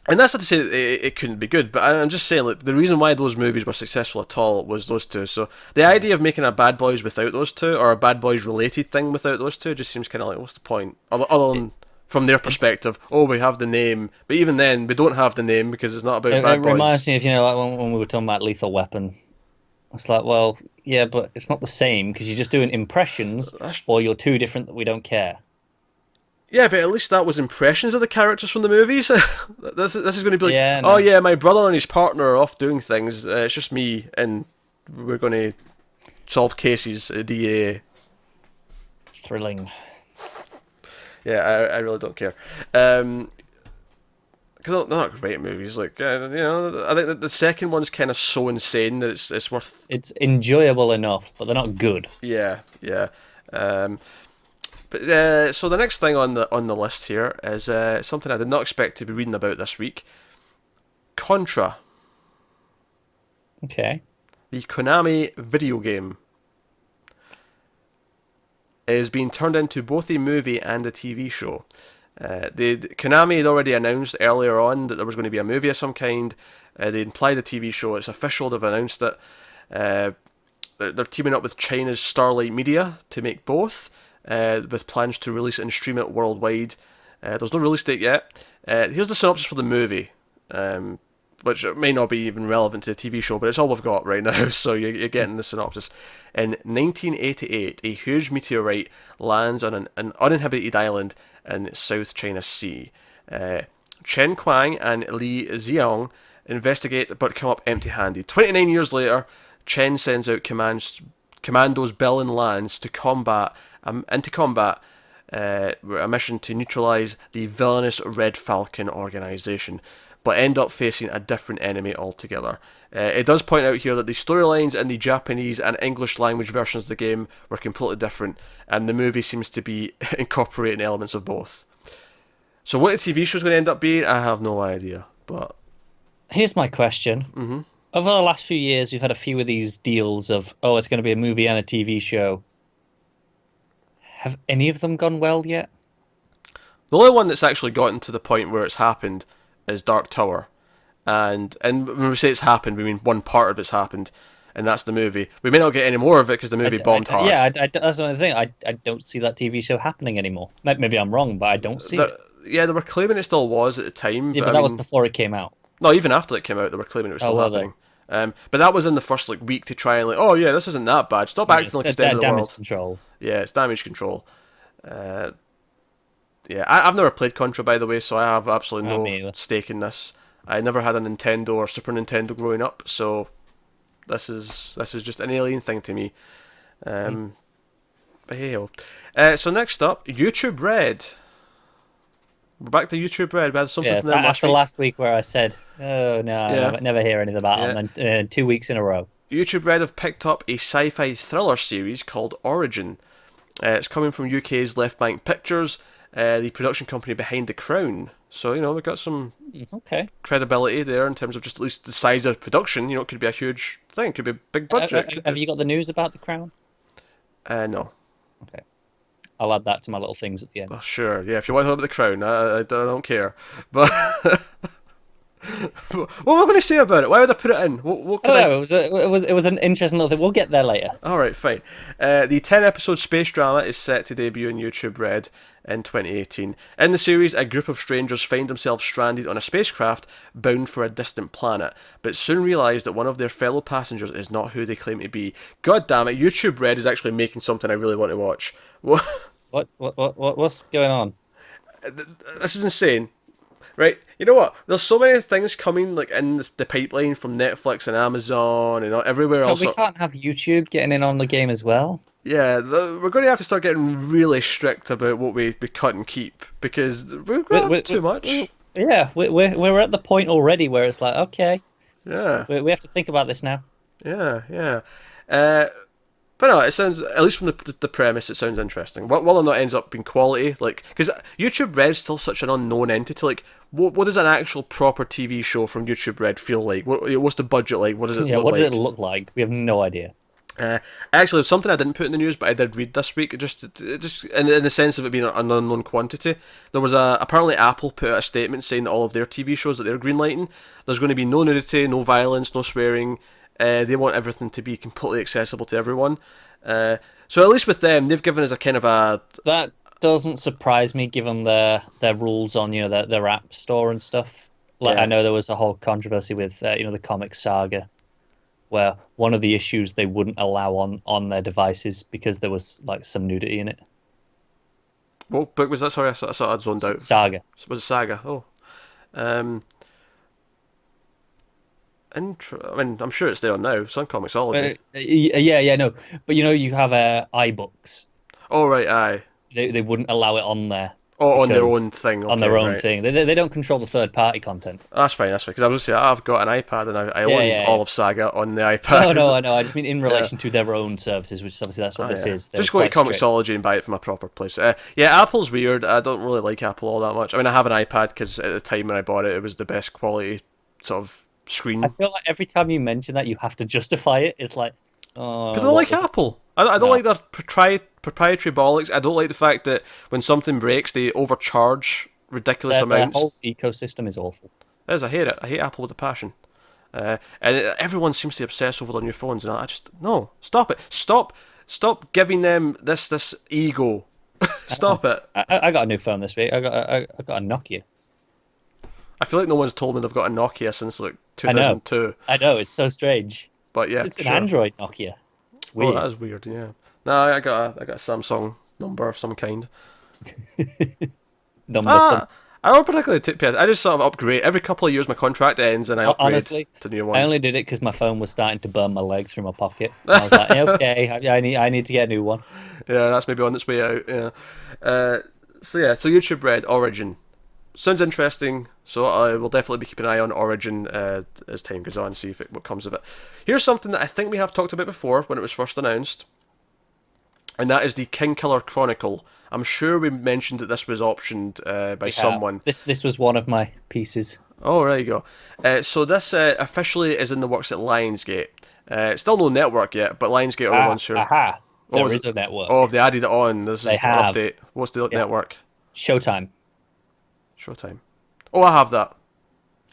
And that's not to say that it couldn't be good, but I'm just saying, like, the reason why those movies were successful at all was those two. So the idea of making a Bad Boys without those two, or a Bad Boys related thing without those two, just seems kind of like, what's the point? Other than from their perspective, we have the name, but even then, we don't have the name because it's not about Bad Boys. It reminds me of, like when we were talking about Lethal Weapon. It's like, well, yeah, but it's not the same because you're just doing impressions, or you're too different that we don't care. Yeah, but at least that was impressions of the characters from the movies. This is going to be like, yeah, no. Oh yeah, my brother and his partner are off doing things. It's just me, and we're going to solve cases at DA. Thrilling. Yeah, I really don't care. Because they're not great movies. Like, I think that the second one's kind of so insane that it's worth. It's enjoyable enough, but they're not good. Yeah. But so the next thing on the list here is something I did not expect to be reading about this week. Contra. Okay. The Konami video game is being turned into both a movie and a TV show. Konami had already announced earlier on that there was going to be a movie of some kind. They implied a TV show. It's official. They've announced it. They're teaming up with China's Starlight Media to make both, with plans to release it and stream it worldwide. There's no release date yet. Here's the synopsis for the movie, which may not be even relevant to the TV show, but it's all we've got right now, so you're getting the synopsis. In 1988, a huge meteorite lands on an uninhabited island in South China Sea. Chen Kuang and Li Xiong investigate but come up empty-handed. 29 years later, Chen sends out commandos Bill and Lance into combat were a mission to neutralize the villainous Red Falcon organization, but end up facing a different enemy altogether. It does point out here that the storylines in the Japanese and English language versions of the game were completely different, and the movie seems to be incorporating elements of both. So what the TV show is going to end up being, I have no idea. But here's my question. Mm-hmm. Over the last few years, we've had a few of these deals of, oh, it's going to be a movie and a TV show. Have any of them gone well yet? The only one that's actually gotten to the point where it's happened is Dark Tower. And when we say it's happened, we mean one part of it's happened, and that's the movie. We may not get any more of it because the movie bombed hard. Yeah, that's the only thing. I don't see that TV show happening anymore. Maybe I'm wrong, but I don't see it. Yeah, they were claiming it still was at the time. Yeah, but that was before it came out. No, even after it came out, they were claiming it was still happening. But that was in the first week to try and oh yeah, this isn't that bad. Stop acting like it's the end of the world. Damage control. Yeah, it's damage control. Yeah, I've never played Contra, by the way, so I have absolutely no stake in this. I never had a Nintendo or Super Nintendo growing up, so this is just an alien thing to me. But hey-ho. So next up, YouTube Red. We're back to YouTube Red. We had something from them after last week where I said, oh no, I never hear anything about them, and then 2 weeks in a row. YouTube Red have picked up a sci-fi thriller series called Origin. It's coming from UK's Left Bank Pictures, the production company behind The Crown. So, we've got some credibility there in terms of just at least the size of production. It could be a huge thing. It could be a big budget. Have you got the news about The Crown? No. Okay. I'll add that to my little things at the end. Oh, sure. Yeah, if you want to talk about The Crown, I don't care. But what am I going to say about it? Why would I put it in? It was an interesting little thing. We'll get there later. All right, fine. The 10-episode space drama is set to debut on YouTube Red in 2018. In the series, a group of strangers find themselves stranded on a spacecraft bound for a distant planet, but soon realise that one of their fellow passengers is not who they claim to be. God damn it, YouTube Red is actually making something I really want to watch. What's going on? This is insane. Right, you know what? There's so many things coming in the pipeline from Netflix and Amazon and everywhere else. We can't have YouTube getting in on the game as well. Yeah, we're going to have to start getting really strict about what we cut and keep because we're too much. Yeah, we're at the point already where it's like, okay, yeah, we have to think about this now. Yeah. But no, it sounds, at least from the premise, it sounds interesting. Whether or not it ends up being quality, because YouTube Red's still such an unknown entity. What does an actual proper TV show from YouTube Red feel like? What's the budget like? What does it look like? What does it look like? We have no idea. Actually, something I didn't put in the news, but I did read this week, just in the sense of it being an unknown quantity. There was apparently Apple put out a statement saying that all of their TV shows that they're greenlighting, there's going to be no nudity, no violence, no swearing. They want everything to be completely accessible to everyone. So at least with them, they've given us a kind of a... That doesn't surprise me, given their rules on their app store and stuff. I know there was a whole controversy with the comic Saga, where one of the issues they wouldn't allow on their devices because there was some nudity in it. What book was that? Sorry, I sort of zoned out. Saga. Was it Saga? Oh. I'm sure it's there now. It's on Comixology. No. But you have iBooks. Oh, right, aye. They wouldn't allow it on there. Oh, on their own thing. Okay, on their own thing. They don't control the third-party content. That's fine. Because I was just saying, I've got an iPad and I own all of Saga on the iPad. No, I know. I just mean in relation to their own services, which obviously that's what this is. Just go to Comixology and buy it from a proper place. Apple's weird. I don't really like Apple all that much. I mean, I have an iPad because at the time when I bought it, it was the best quality sort of screen. I feel like every time you mention that, you have to justify it. It's like... Because I don't like Apple. I don't like their proprietary bollocks. I don't like the fact that when something breaks, they overcharge ridiculous amounts. The whole ecosystem is awful. It is. I hate it. I hate Apple with a passion. And everyone seems to obsess over their new phones, and I just... No, stop it. Stop giving them this ego. Stop it. I got a new phone this week. I got a Nokia. I feel like no one's told me they've got a Nokia since 2002. I know, it's so strange. But yeah, it's an Android Nokia. It's weird. Oh, that is weird. Yeah. No, I got a Samsung number of some kind. I don't particularly take PS. I just sort of upgrade every couple of years. My contract ends, and I upgrade Honestly, to the new one. I only did it because my phone was starting to burn my leg through my pocket. And I was like, okay, I need to get a new one. Yeah, that's maybe on its way out. Yeah. So YouTube Red Origin sounds interesting. So I will definitely be keeping an eye on Origin as time goes on, see what comes of it. Here's something that I think we have talked about before when it was first announced, and that is the Kingkiller Chronicle. I'm sure we mentioned that this was optioned by someone. This was one of my pieces. Oh, there you go. So this officially is in the works at Lionsgate. It's still no network yet, but Lionsgate are the ones who. Aha! There is is a network. Oh, they added it on. This is They an have. update. What's the network? Showtime. Showtime. Oh, I have that.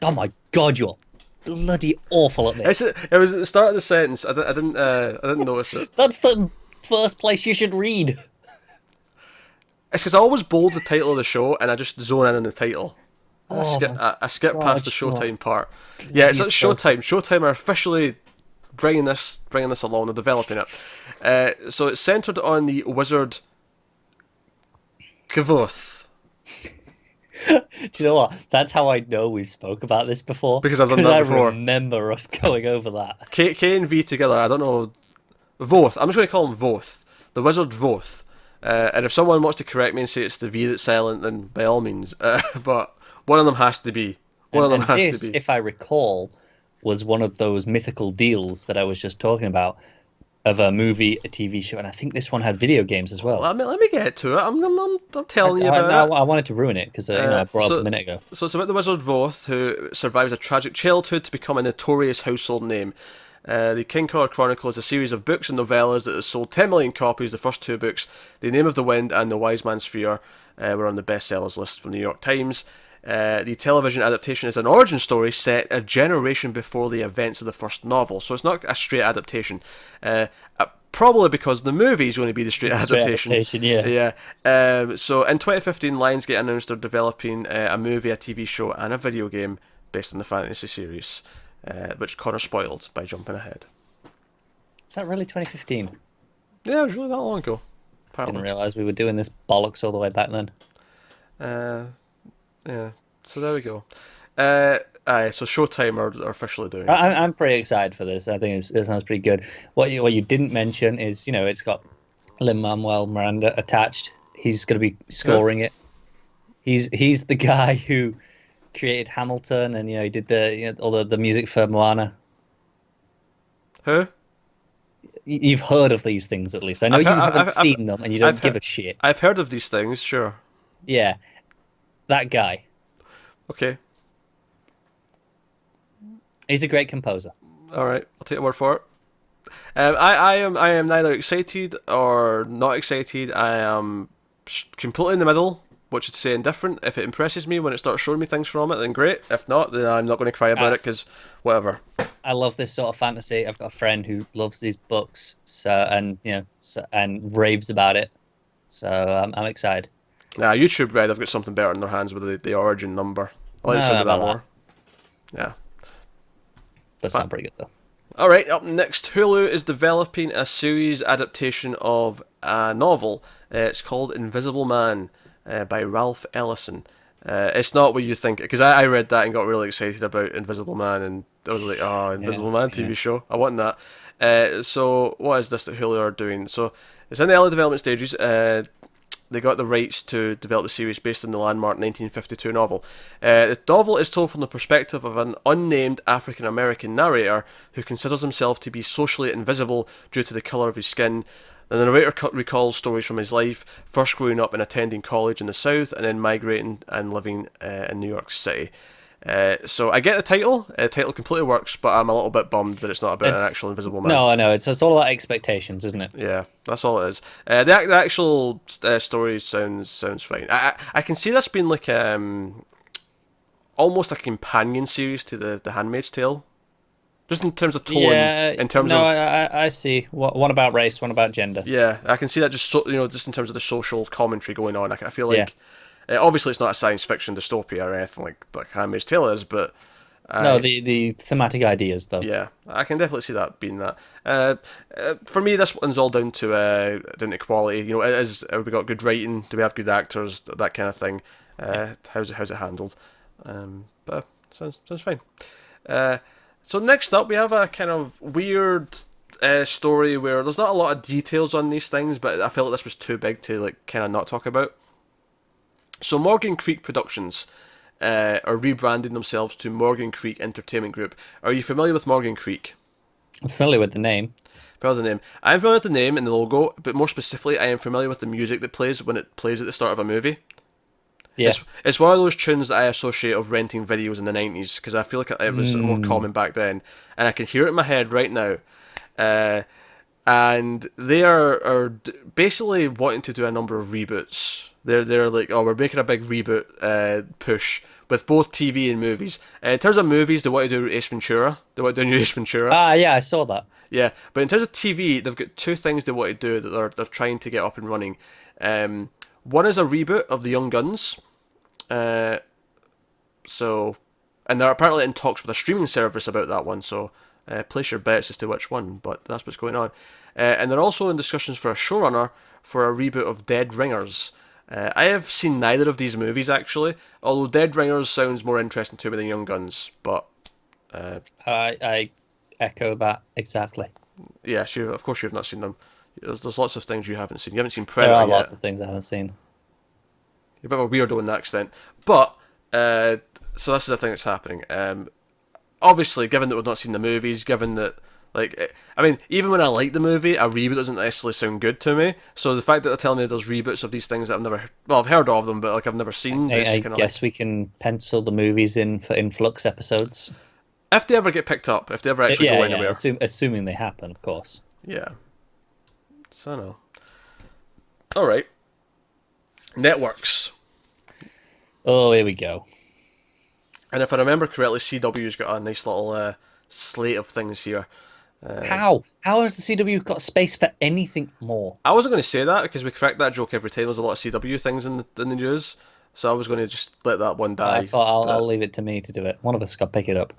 Oh my god, you're bloody awful at this. It was at the start of the sentence. I didn't notice it. That's the first place you should read. It's because I always bold the title of the show and I just zone in on the title. I skip past the Showtime part. Yeah, it's Showtime. Showtime are officially bringing this along. They're developing it. So it's centered on the wizard Kavoth. Do you know what? That's how I know we spoke about this before. Because I've done that before. I remember us going over that. K and V together. I don't know. Voth. I'm just going to call him Voth. The wizard Voth. And if someone wants to correct me and say it's the V that's silent, then by all means. But one of them has to be. This, if I recall, was one of those mythical deals that I was just talking about, of a movie, a TV show, and I think this one had video games as well. Let me get to it. I'm telling you about it. I wanted to ruin it because I brought up a minute ago. So it's about the wizard Voth, who survives a tragic childhood to become a notorious household name. The Kingkiller Chronicle is a series of books and novellas that has sold 10 million copies. The first two books, The Name of the Wind and The Wise Man's Fear, were on the bestsellers list from the New York Times. The television adaptation is an origin story set a generation before the events of the first novel, so it's not a straight adaptation. Probably because the movie is going to be the straight adaptation. Yeah. So in 2015, Lionsgate announced they're developing a movie, a TV show, and a video game based on the fantasy series, which Connor spoiled by jumping ahead. Is that really 2015? Yeah, it was really that long ago. Apparently. Didn't realise we were doing this bollocks all the way back then. Yeah, so there we go. So Showtime are officially doing it. I'm pretty excited for this. I think it sounds pretty good. What you didn't mention is, it's got Lin-Manuel Miranda attached. He's going to be scoring it. He's the guy who created Hamilton, and he did all the music for Moana. Who? You've heard of these things at least. I know you haven't seen them, and you don't give a shit. I've heard of these things, sure. Yeah, that guy. Okay. He's a great composer. All right, I'll take your word for it. I am neither excited or not excited. I am completely in the middle, which is to say indifferent. If it impresses me when it starts showing me things from it, then great. If not, then I'm not going to cry about it because whatever. I love this sort of fantasy. I've got a friend who loves these books, and raves about it. So I'm excited. Nah, YouTube Red have got something better in their hands with the origin number. I like the sound of that more. Yeah. That sounds pretty good though. Alright, up next, Hulu is developing a series adaptation of a novel. It's called Invisible Man by Ralph Ellison. It's not what you think, because I read that and got really excited about Invisible Man, and I was like, Invisible Man TV show, I want that. So what is this that Hulu are doing? So it's in the early development stages. They got the rights to develop a series based on the landmark 1952 novel. The novel is told from the perspective of an unnamed African-American narrator who considers himself to be socially invisible due to the colour of his skin. The narrator recalls stories from his life, first growing up and attending college in the South, and then migrating and living in New York City. So I get the title. The title completely works, but I'm a little bit bummed that it's not about an actual invisible man. No, I know. It's all about expectations, isn't it? Yeah, that's all it is. The actual story sounds fine. I can see this being like almost a companion series to the Handmaid's Tale, just in terms of tone. Yeah, in terms of I see. One about race, one about gender. Yeah, I can see that just just in terms of the social commentary going on. I feel like. Yeah. Obviously, it's not a science fiction dystopia or anything like Handmaid's Tale is, but... no, the thematic ideas, though. Yeah, I can definitely see that being that. For me, this one's all down to quality. We got good writing, do we have good actors, that kind of thing. How's it handled? But sounds fine. So next up, we have a kind of weird story where there's not a lot of details on these things, but I felt like this was too big to like kind of not talk about. So Morgan Creek Productions are rebranding themselves to Morgan Creek Entertainment Group. Are you familiar with Morgan Creek? I'm familiar with the name. Familiar with the name. I'm familiar with the name and the logo, but more specifically, I am familiar with the music that plays when it plays at the start of a movie. Yeah. It's one of those tunes that I associate of renting videos in the 90s, because I feel like it was more common back then, and I can hear it in my head right now. And they are basically wanting to do a number of reboots. They're like, oh, we're making a big reboot push with both TV and movies. In terms of movies, they want to do Ace Ventura. They want to do a new Ace Ventura. Yeah, I saw that. Yeah, but in terms of TV, they've got two things they want to do that they're trying to get up and running. One is a reboot of The Young Guns. And they're apparently in talks with a streaming service about that one, so place your bets as to which one, but that's what's going on. And they're also in discussions for a showrunner for a reboot of Dead Ringers. I have seen neither of these movies, actually, although Dead Ringers sounds more interesting to me than Young Guns, but... I echo that exactly. Yes, of course you've not seen them. There's lots of things you haven't seen. You haven't seen Predator yet. There are yet. lots of things I haven't seen. You're a bit of a weirdo in that extent. But, so this is the thing that's happening. Obviously, given that we've not seen the movies, given that, like, I mean, even when I like the movie, a reboot doesn't necessarily sound good to me. So the fact that they're telling me there's reboots of these things that I've heard of them, but like I've never seen. I guess we can pencil the movies in for Influx episodes. If they ever get picked up, if they ever actually go anywhere. Assuming they happen, of course. Yeah. So no. Alright. Networks. Oh, here we go. And if I remember correctly, CW's got a nice little slate of things here. How has the CW got space for anything more? I wasn't going to say that because we crack that joke every time. There's a lot of CW things in the news, so I was going to just let that one die. I thought I'll leave it to me to do it. One of us got to pick it up.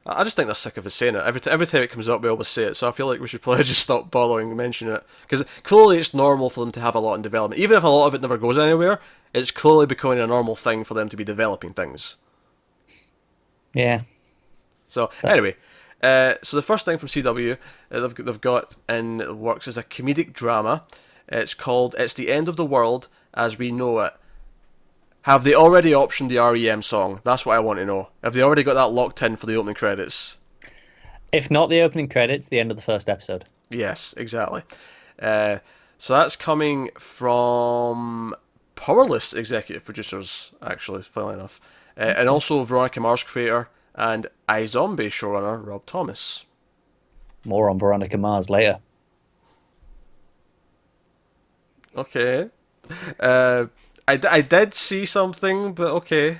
I just think they're sick of us saying it. Every time it comes up, we always say it. So I feel like we should probably just stop bothering mentioning it, because clearly it's normal for them to have a lot in development. Even if a lot of it never goes anywhere, it's clearly becoming a normal thing for them to be developing things. Yeah. So anyway, so the first thing from CW they've got in the works is a comedic drama. It's called "It's the End of the World as We Know It." Have they already optioned the REM song? That's what I want to know. Have they already got that locked in for the opening credits? If not the opening credits, the end of the first episode. Yes, exactly. So that's coming from Powerless executive producers, actually, funnily enough. And also Veronica Mars creator and iZombie showrunner Rob Thomas. More on Veronica Mars later. Okay. I did see something, but okay.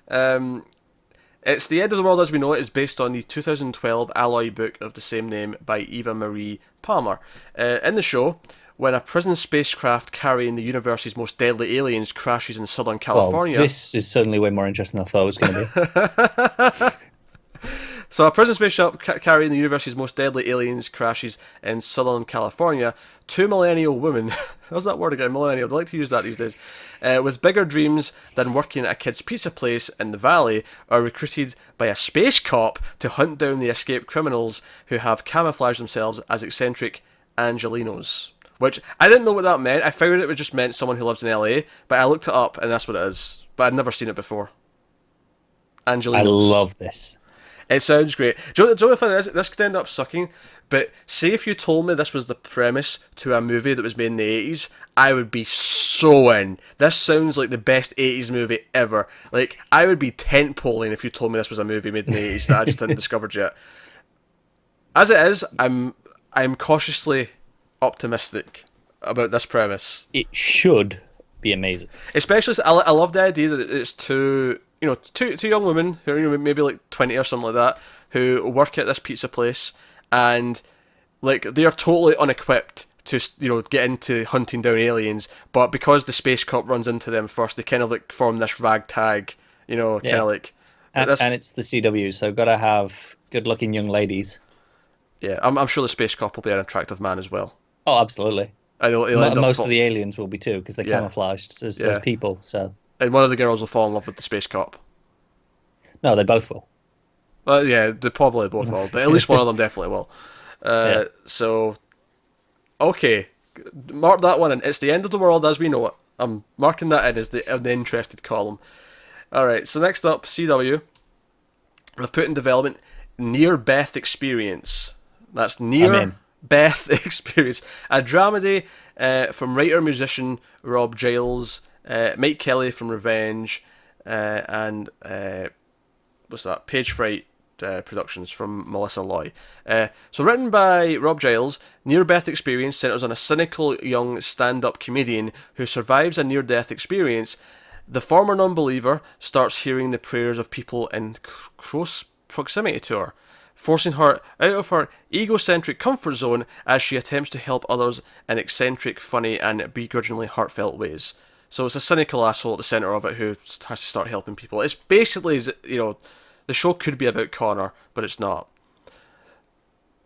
It's the End of the World as We Know It is based on the 2012 Alloy book of the same name by Eva Marie Palmer. In the show, when a prison spacecraft carrying the universe's most deadly aliens crashes in Southern California... Well, this is certainly way more interesting than I thought it was going to be. So a prison spaceship carrying the universe's most deadly aliens crashes in Southern California. Two millennial women, how's that word again, millennial, I like to use that these days, with bigger dreams than working at a kid's pizza place in the valley, are recruited by a space cop to hunt down the escaped criminals who have camouflaged themselves as eccentric Angelinos. Which, I didn't know what that meant. I figured it just meant someone who lives in LA, but I looked it up and that's what it is. But I'd never seen it before. Angelinos. I love this. It sounds great. Do you know what this could end up sucking? But say if you told me this was the premise to a movie that was made in the 80s, I would be so in. This sounds like the best 80s movie ever. Like, I would be tent-poling if you told me this was a movie made in the 80s that I just hadn't discovered yet. As it is, I'm cautiously optimistic about this premise. It should be amazing. Especially, I love the idea that it's two young women who are maybe like 20 or something like that, who work at this pizza place, and like they are totally unequipped to get into hunting down aliens, but because the space cop runs into them first, they kind of like form this ragtag, kind of like. And it's the CW, so gotta have good-looking young ladies. Yeah, I'm sure the space cop will be an attractive man as well. Oh, absolutely. I know Most of the aliens will be too, because they're camouflaged as people. So And one of the girls will fall in love with the space cop. No, they both will. Well, yeah, they probably both will, but at least one of them definitely will. Yeah. So, okay, mark that one in. It's the end of the world as we know it. I'm marking that in as the interested column. All right. So next up, CW. They've put in development Near Death Experience. That's Near Death Experience, a dramedy from writer-musician Rob Giles, Mike Kelly from Revenge, and what's that? Page Fright Productions from Melissa Loy. So written by Rob Giles, Near Death Experience centers on a cynical young stand-up comedian who survives a near-death experience. The former non-believer starts hearing the prayers of people in close proximity to her, forcing her out of her egocentric comfort zone as she attempts to help others in eccentric, funny, and begrudgingly heartfelt ways. So it's a cynical asshole at the centre of it who has to start helping people. It's basically, the show could be about Connor, but it's not.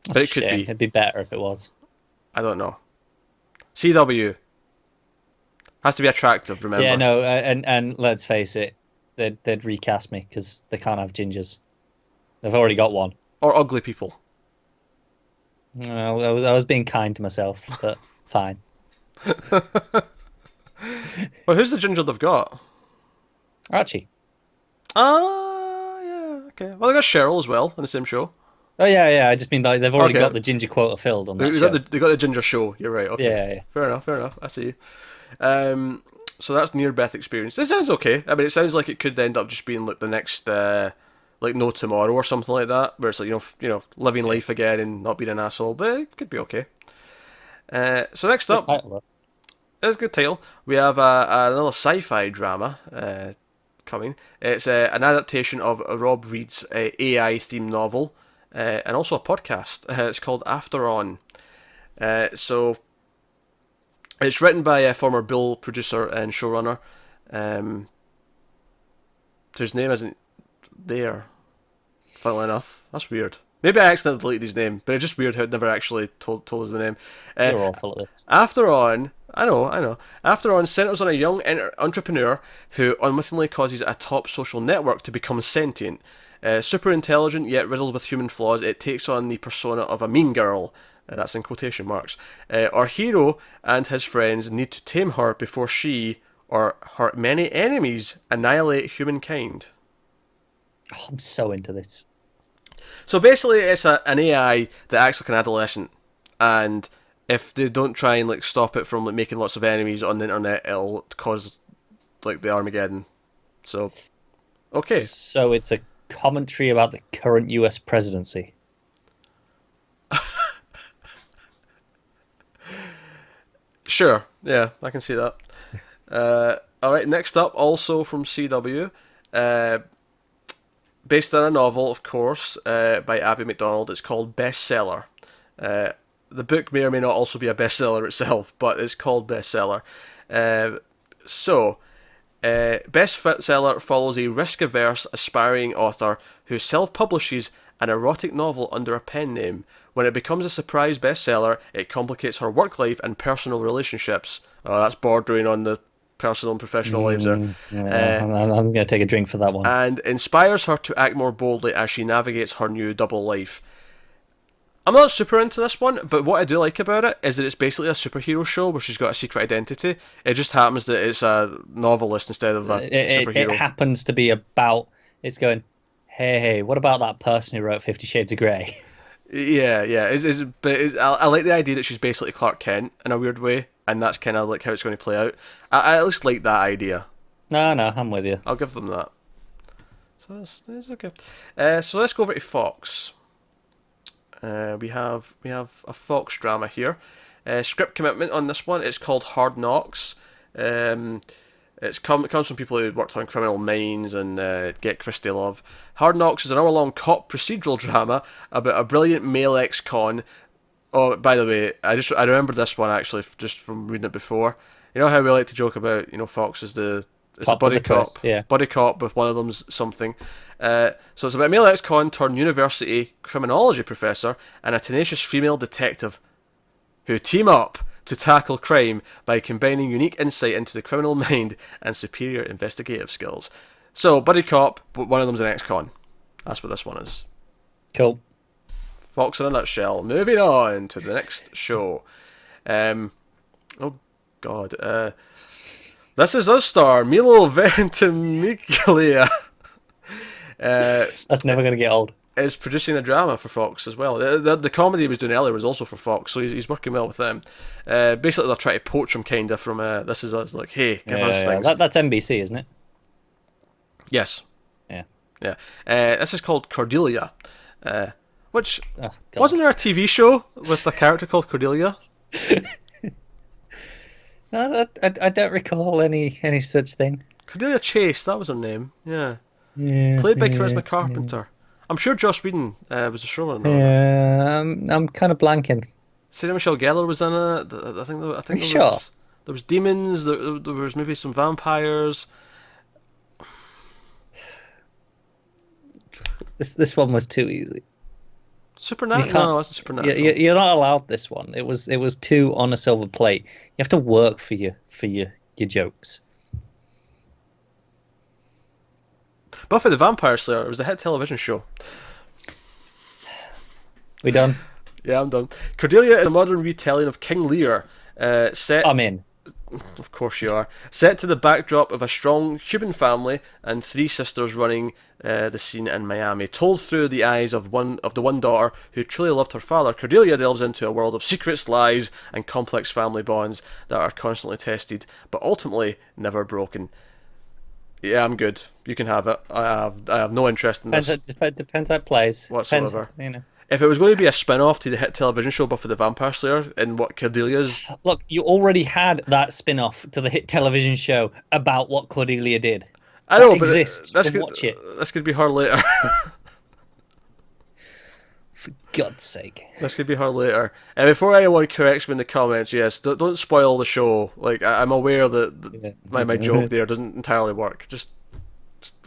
But it could be. It'd be better if it was. I don't know. CW has to be attractive, remember? Yeah, no, and let's face it, they'd recast me because they can't have gingers. They've already got one. Or ugly people. No, I was being kind to myself, but fine. Well, who's the ginger they've got? Archie. Yeah, okay. Well, they got Cheryl as well in the same show. Oh yeah. I just mean like they've already got the ginger quota filled on that show. They got the ginger show. You're right. Okay. Yeah. Fair enough. I see. So that's Near Death Experience. It sounds okay. I mean, it sounds like it could end up just being like the next, like No Tomorrow or something like that, where it's like living life again and not being an asshole. But it could be okay. So next up, it's a good title. We have another sci-fi drama coming. It's an adaptation of Rob Reed's AI-themed novel, and also a podcast. It's called After On. So it's written by a former Bill producer and showrunner, whose name isn't there, funnily enough. That's weird. Maybe I accidentally deleted his name, but it's just weird how it never actually told us the name. You're awful at this. After On, I know. After On centers on a young entrepreneur who unwittingly causes a top social network to become sentient. Super intelligent yet riddled with human flaws, it takes on the persona of a mean girl. That's in quotation marks. Our hero and his friends need to tame her before she, or her many enemies, annihilate humankind. Oh, I'm so into this. So basically, it's an AI that acts like an adolescent, and if they don't try and stop it from making lots of enemies on the internet, it'll cause the Armageddon. So, okay. So it's a commentary about the current US presidency. Sure, yeah, I can see that. Alright, next up, also from CW, based on a novel, of course, by Abby McDonald. It's called Bestseller. The book may or may not also be a bestseller itself, but it's called Bestseller. Bestseller follows a risk-averse, aspiring author who self-publishes an erotic novel under a pen name. When it becomes a surprise bestseller, it complicates her work life and personal relationships. Oh, that's bordering on the personal and professional lives there. Yeah, I'm going to take a drink for that one. And inspires her to act more boldly as she navigates her new double life. I'm not super into this one, but what I do like about it is that it's basically a superhero show where she's got a secret identity. It just happens that it's a novelist instead of a superhero. It happens to be about, it's going, hey, what about that person who wrote 50 Shades of Grey? Yeah. I like the idea that she's basically Clark Kent in a weird way, and that's kind of how it's going to play out. I at least like that idea. No, I'm with you. I'll give them that. So that's okay. So let's go over to Fox. We have a Fox drama here. Script commitment on this one. It's called Hard Knocks. It comes from people who worked on Criminal Minds and Get Christie Love. Hard Knocks is an hour-long cop procedural drama about a brilliant male ex-con. Oh, by the way, I remember this one actually just from reading it before. You know how we like to joke about Fox is it's a buddy cop, buddy cop with one of them's something. So it's about a male ex-con turned university criminology professor and a tenacious female detective who team up to tackle crime by combining unique insight into the criminal mind and superior investigative skills. So, buddy cop, but one of them's an ex-con. That's what this one is. Cool. Fox in a nutshell. Moving on to the next show. Oh God. This is us star Milo Ventimiglia. That's never going to get old. Is producing a drama for Fox as well. The comedy he was doing earlier was also for Fox, so he's working well with them. Basically, they're trying to poach him kind of from This Is Us. Like, hey, give us things. That's NBC, isn't it? Yes. Yeah. Yeah. This is called Cordelia. Which wasn't there a TV show with a character called Cordelia? No, I don't recall any such thing. Cordelia Chase, that was her name. Yeah. Played by Charisma Carpenter. I'm sure Joss Whedon was the showrunner. Yeah, I'm kind of blanking. Sarah Michelle Gellar was in it. I think there was demons. There was maybe some vampires. This one was too easy. Supernatural? No, it wasn't Supernatural. You're not allowed this one. It was too on a silver plate. You have to work for your jokes. Buffy the Vampire Slayer was a hit television show. We done? Yeah, I'm done. Cordelia is a modern retelling of King Lear. I'm in. Of course you are. Set to the backdrop of a strong Cuban family and three sisters running the scene in Miami. Told through the eyes of the one daughter who truly loved her father, Cordelia delves into a world of secrets, lies, and complex family bonds that are constantly tested, but ultimately never broken. Yeah, I'm good. You can have it. I have no interest in this. Depends how it plays. Whatsoever. Depends, If it was going to be a spin-off to the hit television show Buffy the Vampire Slayer in what Cordelia's... Look, you already had that spin-off to the hit television show about what Cordelia did. I know, but watch it. This could be her later. For God's sake. This could be her later. And before anyone corrects me in the comments, yes, don't spoil the show. Like, I'm aware that my joke there doesn't entirely work. Just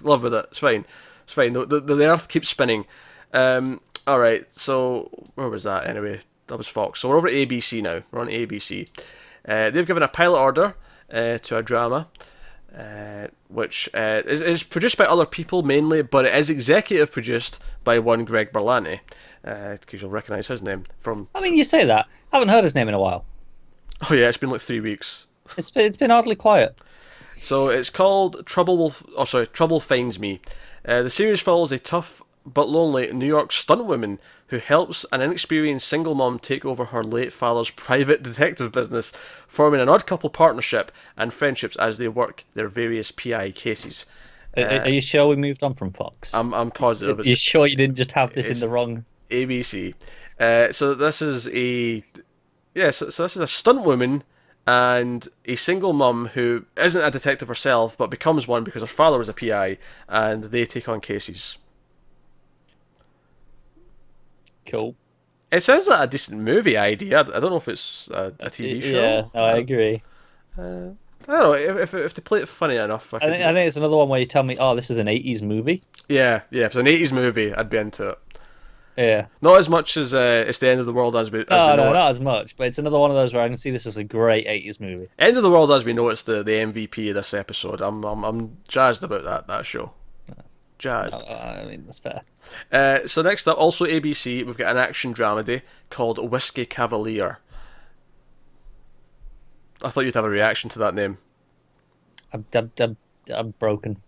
live with it. It's fine. It's fine. The Earth keeps spinning. Alright, so where was that anyway? That was Fox. So we're over at ABC now. We're on ABC. They've given a pilot order to a drama, which is produced by other people mainly, but it is executive produced by one Greg Berlanti, because you'll recognise his name from... I mean, you say that. I haven't heard his name in a while. Oh yeah, it's been like 3 weeks. It's been oddly quiet. So it's called Trouble Finds Me. The series follows a tough but lonely New York stuntwoman who helps an inexperienced single mom take over her late father's private detective business, forming an odd couple partnership and friendships as they work their various PI cases. Are you sure we moved on from Fox? I'm positive. Are you sure you didn't just have this in the wrong... ABC. So this is a... Yeah, so this is a stuntwoman and a single mum who isn't a detective herself, but becomes one because her father was a PI, and they take on cases. Cool. It sounds like a decent movie idea. I don't know if it's a TV show. Yeah, no, I agree. I don't know if they play it funny enough. I think it's another one where you tell me, oh, this is an 80s movie. Yeah. If it's an 80s movie, I'd be into it. Yeah. Not as much as it's the end of the world as we know it. No, not as much. But it's another one of those where I can see this as a great 80s movie. End of the world as we know it's the MVP of this episode. I'm jazzed about that show. Jazzed. I mean, that's fair. So next up, also ABC, we've got an action dramedy called Whiskey Cavalier. I thought you'd have a reaction to that name. I'm broken.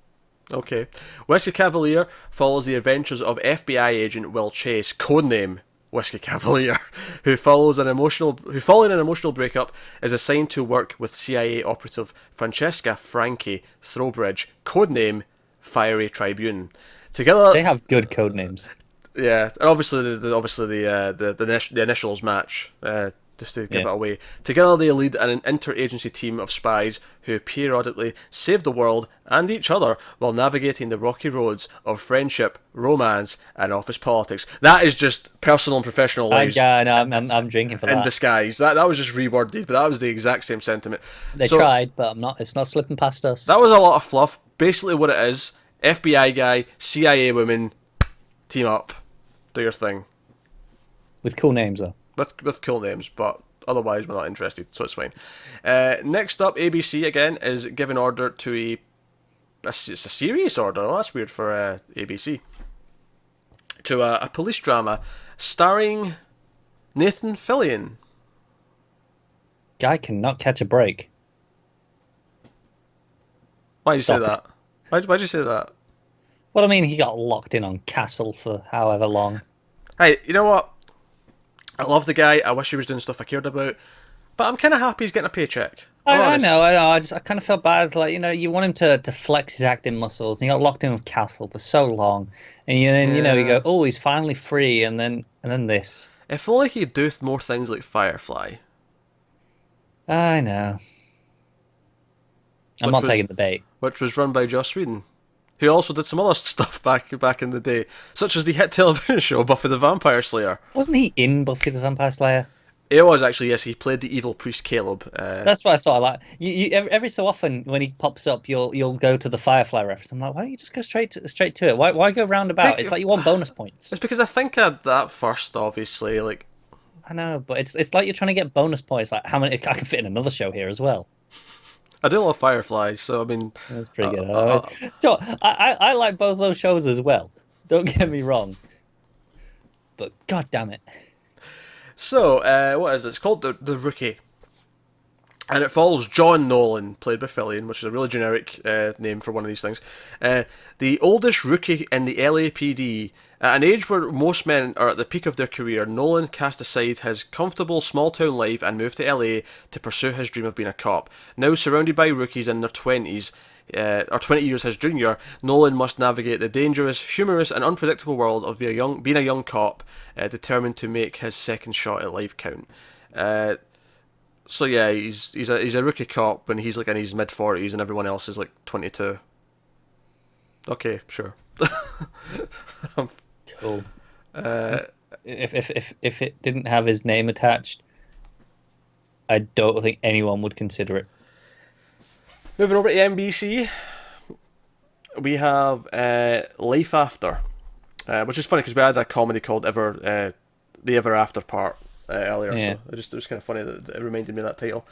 Okay. Whiskey Cavalier follows the adventures of FBI agent Will Chase, codename Whiskey Cavalier, who following an emotional breakup, is assigned to work with CIA operative Francesca Frankie Throwbridge, codename Fiery Tribune. Together, they have good code names. Yeah, and obviously the initials match. Just to give it away. Together they lead an interagency team of spies who periodically save the world and each other while navigating the rocky roads of friendship, romance, and office politics. That is just personal and professional lives. I'm drinking for that. In disguise. That was just reworded, but that was the exact same sentiment. They tried, but it's not slipping past us. That was a lot of fluff. Basically what it is, FBI guy, CIA woman, team up, do your thing. With cool names, though. With cool names, but otherwise we're not interested, so it's fine. Next up, ABC again is giving order to it's a serious order. Oh, that's weird for ABC. To a police drama starring Nathan Fillion. Guy cannot catch a break. Why'd you say Stop that? Why'd you say that? Well, I mean, he got locked in on Castle for however long. Hey, you know what? I love the guy. I wish he was doing stuff I cared about. But I'm kind of happy he's getting a paycheck. I know. I kind of feel bad. It's like, you want him to flex his acting muscles, and he got locked in with Castle for so long, and you go, oh, he's finally free, and then this. I feel like he'd do more things like Firefly. I know. I'm not taking the bait. Which was run by Joss Whedon, who also did some other stuff back in the day, such as the hit television show Buffy the Vampire Slayer. Wasn't he in Buffy the Vampire Slayer? It was actually, yes. He played the evil priest Caleb. That's what I thought. Like, you every so often when he pops up, you'll go to the Firefly reference. I'm like, why don't you just go straight to it? Why go roundabout? It's like you want bonus points. It's because I think I had that first, obviously. Like, I know, but it's like you're trying to get bonus points. Like, how many? I can fit in another show here as well. I do love Firefly, so I mean, that's pretty good. So I like both those shows as well. Don't get me wrong, but god damn it. So what is it? It's called the Rookie, and it follows John Nolan, played by Fillion, which is a really generic name for one of these things. The oldest rookie in the LAPD. At an age where most men are at the peak of their career, Nolan cast aside his comfortable small-town life and moved to LA to pursue his dream of being a cop. Now surrounded by rookies in their 20s, or 20 years his junior, Nolan must navigate the dangerous, humorous and unpredictable world of being a young cop, determined to make his second shot at life count. So yeah, he's a rookie cop when he's like in his mid-40s and everyone else is like 22. Okay, sure. Cool. If it didn't have his name attached, I don't think anyone would consider it. Moving over to NBC, we have Life After, which is funny because we had a comedy called The Ever After part earlier, Yeah. So it was kind of funny that it reminded me of that title.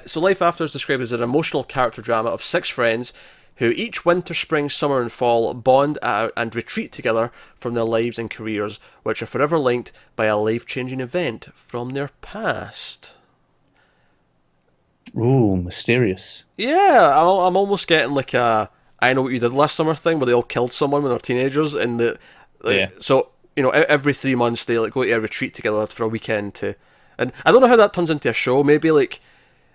So Life After is described as an emotional character drama of 6 friends who each winter, spring, summer and fall bond and retreat together from their lives and careers, which are forever linked by a life-changing event from their past. Ooh, mysterious. Yeah, I'm almost getting like a I Know What You Did Last Summer thing where they all killed someone when they were teenagers, and so every 3 months they like go to a retreat together for a weekend and I don't know how that turns into a show. Maybe like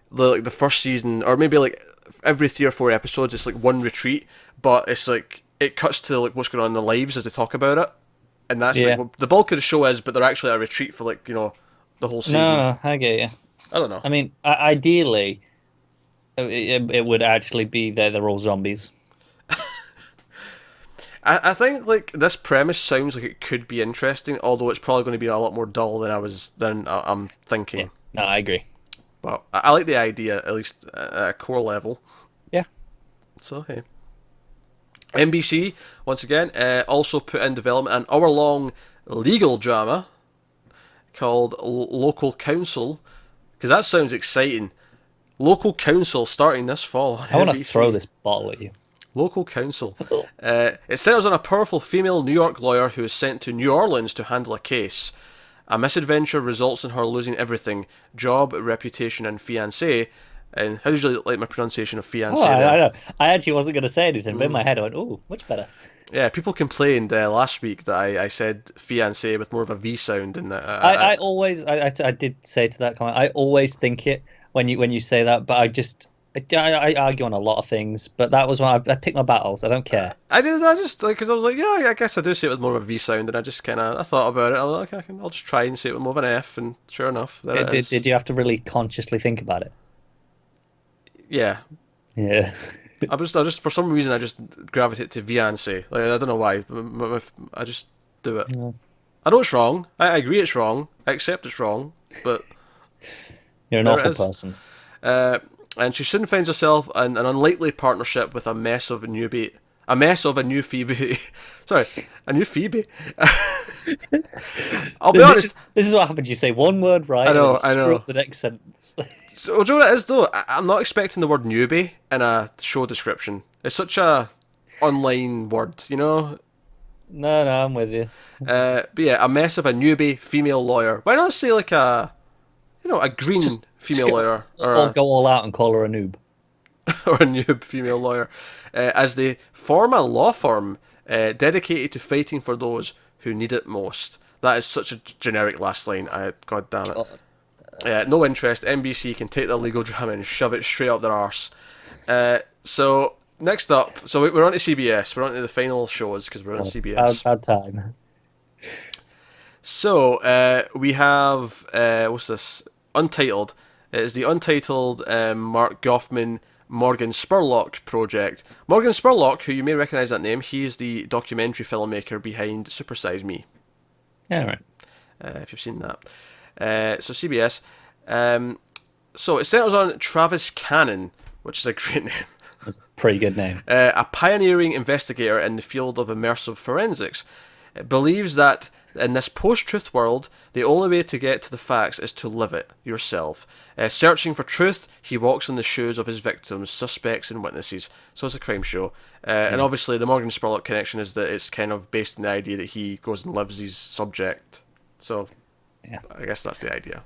the first season, or maybe like every 3 or 4 episodes it's like one retreat, but it's like it cuts to like what's going on in their lives as they talk about it, and that's like what the bulk of the show is. But they're actually at a retreat for like the whole season. No, I get you. I don't know. I mean, ideally, it would actually be they're all zombies. I think like this premise sounds like it could be interesting, although it's probably going to be a lot more dull than I'm thinking. Yeah. No, I agree. But I like the idea, at least at a core level. Yeah. So hey. NBC once again also put in development an hour-long legal drama called Local Counsel, because that sounds exciting. Local Counsel starting this fall on I want to NBC. throw this bottle at you. Local Counsel. It centers on a powerful female New York lawyer who is sent to New Orleans to handle a case. A misadventure results in her losing everything: job, reputation, and fiancé. And how did you like my pronunciation of fiancé? Oh, I know. I actually wasn't going to say anything, but in my head I went, "Oh, much better." Yeah, people complained last week that I said fiancé with more of a V sound, and I always I did say to that comment. I always think it when you say that, but I argue on a lot of things, but that was when I picked my battles. I don't care. I just because I was like, yeah, I guess I do say it with more of a V sound, and I just I thought about it. I was like, I'll just try and say it with more of an F, and sure enough, there it is. Did you have to really consciously think about it? Yeah. Yeah. I just for some reason I just gravitate to fiancé. Like I don't know why, but I just do it. Yeah. I know it's wrong. I agree it's wrong. I accept it's wrong, but You're an awful person. And she soon finds herself in an unlikely partnership with a mess of newbie A mess of a new Phoebe. Sorry, a new Phoebe. I'll be honest. This is what happens. You say one word right, I know, and then you I know. screw up the next sentence. So, do you know what it is though? I'm not expecting the word newbie in a show description. It's such a online word, you know. No, I'm with you. But yeah, a mess of a newbie female lawyer. Why not say like a green female lawyer Or go all out and call her a noob. or a noob female lawyer, as they form a law firm dedicated to fighting for those who need it most. That is such a generic last line. God damn it. No interest. NBC can take the legal drama and shove it straight up their arse. So next up, so we're on to CBS. We're on to the final shows because we're on CBS. Bad time. So we have what's this? Untitled. It is the Untitled Mark Goffman Morgan Spurlock project. Morgan Spurlock, who you may recognise that name, he is the documentary filmmaker behind Super Size Me. Yeah, right. If you've seen that. So CBS. So it centres on Travis Cannon, which is a great name. That's a pretty good name. A pioneering investigator in the field of immersive forensics. It believes that in this post-truth world, the only way to get to the facts is to live it yourself. Searching for truth, he walks in the shoes of his victims, suspects, and witnesses. So it's a crime show. And obviously the Morgan Spurlock connection is that it's kind of based on the idea that he goes and lives his subject. So yeah. I guess that's the idea.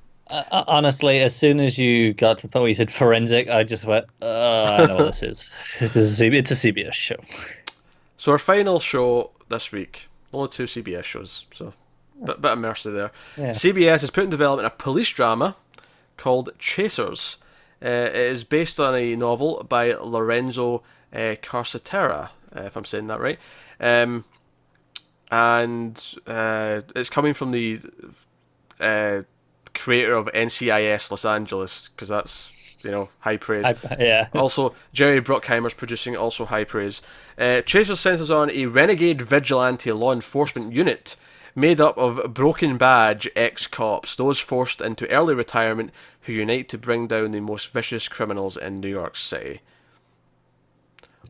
Honestly, as soon as you got to the point where you said forensic, I just went, I know what this is. It's a CBS show. So our final show this week, only 2 CBS shows, so bit of mercy there. Yeah. CBS has put in development a police drama called Chasers. It is based on a novel by Lorenzo Carcetera, if I'm saying that right. And it's coming from the creator of NCIS Los Angeles, because that's, high praise. Yeah. Also, Jerry Bruckheimer's producing, also high praise. Chasers centers on a renegade vigilante law enforcement unit made up of broken badge ex-cops, those forced into early retirement who unite to bring down the most vicious criminals in New York City.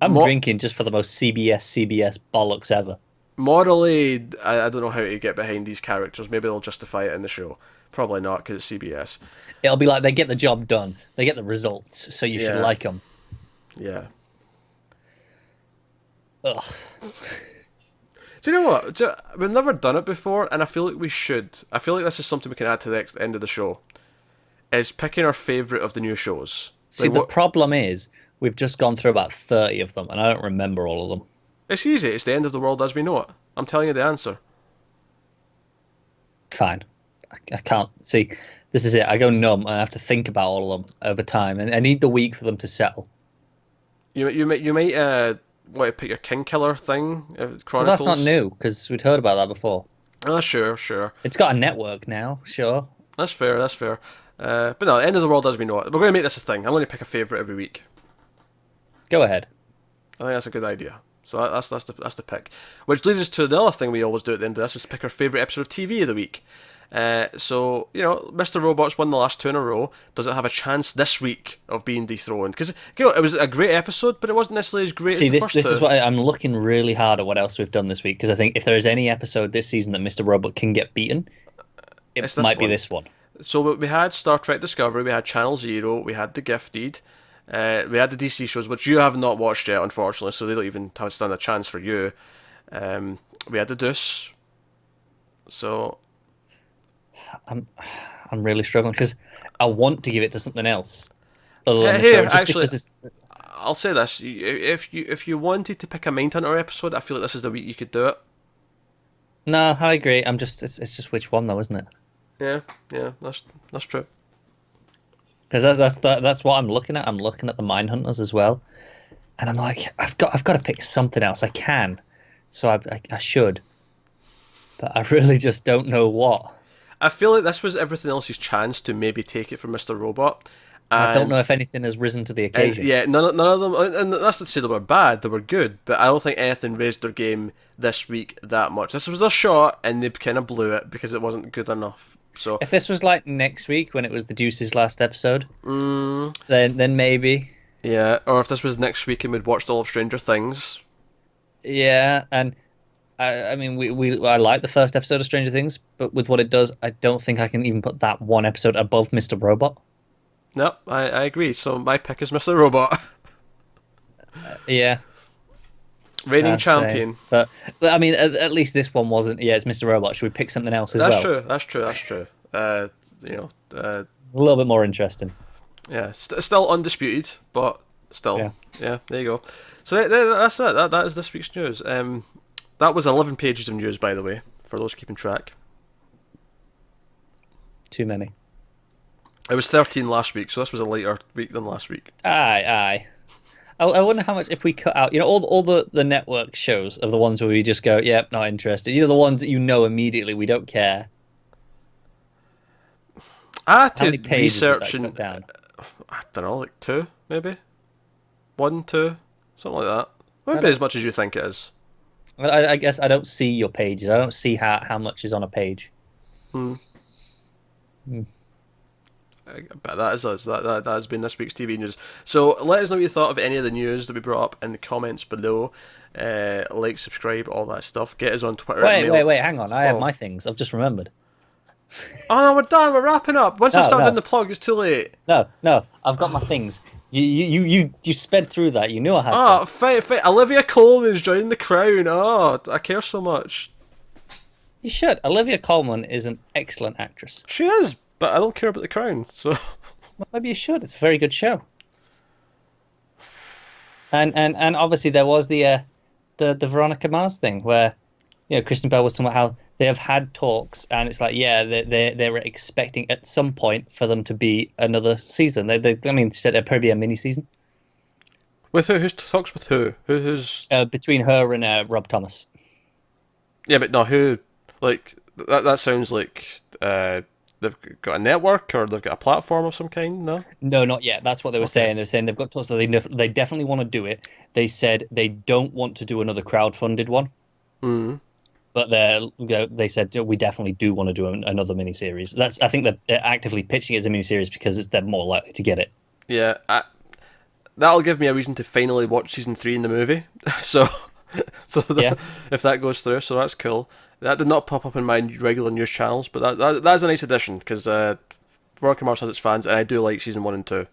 I'm drinking just for the most CBS bollocks ever. Morally, I don't know how to get behind these characters. Maybe they'll justify it in the show. Probably not, because it's CBS. It'll be like they get the job done. They get the results, so you should like them. Yeah. Ugh. Do you know what? We've never done it before, and I feel like we should. I feel like this is something we can add to the end of the show. Is picking our favourite of the new shows. See, the problem is, we've just gone through about 30 of them, and I don't remember all of them. It's easy. It's the end of the world as we know it. I'm telling you the answer. Fine. I can't. See, this is it. I go numb, and I have to think about all of them over time, and I need the week for them to settle. You might want to pick your Kingkiller thing, Chronicles. Well, that's not new, because we'd heard about that before. Oh, sure. It's got a network now, sure. That's fair. But no, end of the world as we know it. We're going to make this a thing. I'm going to pick a favourite every week. Go ahead. I think that's a good idea. So that's the pick. Which leads us to the other thing we always do at the end of this, is pick our favourite episode of TV of the week. So, Mr. Robot's won the last 2 in a row. Does it have a chance this week of being dethroned? Because, it was a great episode, but it wasn't necessarily as great as the first two. This is why I'm looking really hard at what else we've done this week, because I think if there is any episode this season that Mr. Robot can get beaten, it might be this one. So we had Star Trek Discovery, we had Channel Zero, we had The Gifted, we had the DC shows, which you have not watched yet, unfortunately, so they don't even stand a chance for you. We had The Deuce. So I'm really struggling, because I want to give it to something else. I'll say this: if you wanted to pick a Mindhunter episode, I feel like this is the week you could do it. No, I agree. It's just which one though, isn't it? Yeah, that's true. Because that's what I'm looking at. I'm looking at the Mindhunters as well, and I'm like, I've got to pick something else. I can, so I should, but I really just don't know what. I feel like this was everything else's chance to maybe take it from Mr. Robot. I don't know if anything has risen to the occasion. Yeah, none of them, and that's not to say they were bad, they were good, but I don't think anything raised their game this week that much. This was a shot, and they kind of blew it because it wasn't good enough. So if this was like next week when it was the Deuce's last episode, then maybe. Yeah, or if this was next week and we'd watched all of Stranger Things. Yeah, and I mean, I like the first episode of Stranger Things, but with what it does, I don't think I can even put that one episode above Mr. Robot. No, I agree. So my pick is Mr. Robot. Yeah, Reigning same. champion. But I mean, at least this one wasn't. Yeah, it's Mr. Robot. Should we pick something else as That's well? true. That's true. That's true. A little bit more interesting. Yeah, still undisputed, but still. Yeah. Yeah, there you go. So that's it. That is this week's news. That was 11 pages of news, by the way, for those keeping track. Too many. It was 13 last week, so this was a lighter week than last week. Aye. I wonder how much if we cut out, all the network shows of the ones where we just go, yep, not interested. The ones that immediately, we don't care. I had How many to pages would that research and cut down? I don't know, like 2 maybe, 1, 2, something like that. Wouldn't be as much as you think it is. I guess I don't see your pages. I don't see how much is on a page. But that is us. That has been this week's TV news. So let us know what you thought of any of the news that we brought up in the comments below. Like, subscribe, all that stuff. Get us on Twitter. Wait, hang on. I have my things. I've just remembered. Oh no, we're done. We're wrapping up. Once I start doing the plug, it's too late. No, I've got my things. You sped through that. You knew I had. Oh, fight! Olivia Colman's joining the Crown. Oh, I care so much. You should. Olivia Colman is an excellent actress. She is, but I don't care about the Crown. So well, maybe you should. It's a very good show. And obviously there was the Veronica Mars thing where Kristen Bell was talking about how they have had talks, and it's like they were expecting at some point for them to be another season. They said it'd probably be a mini season. With who? Who's talks with who? Who's between her and Rob Thomas. Yeah, but no, who? Like that sounds like they've got a network or they've got a platform of some kind. No, not yet. That's what they were saying. They're saying they've got talks, so they definitely want to do it. They said they don't want to do another crowd-funded one. But they said we definitely do want to do another miniseries. I think they're actively pitching it as a miniseries because they're more likely to get it. Yeah, that'll give me a reason to finally watch season 3 in the movie. so if that goes through, so that's cool. That did not pop up in my regular news channels, but that's a nice addition because Veronica Mars has its fans, and I do like season 1 and 2.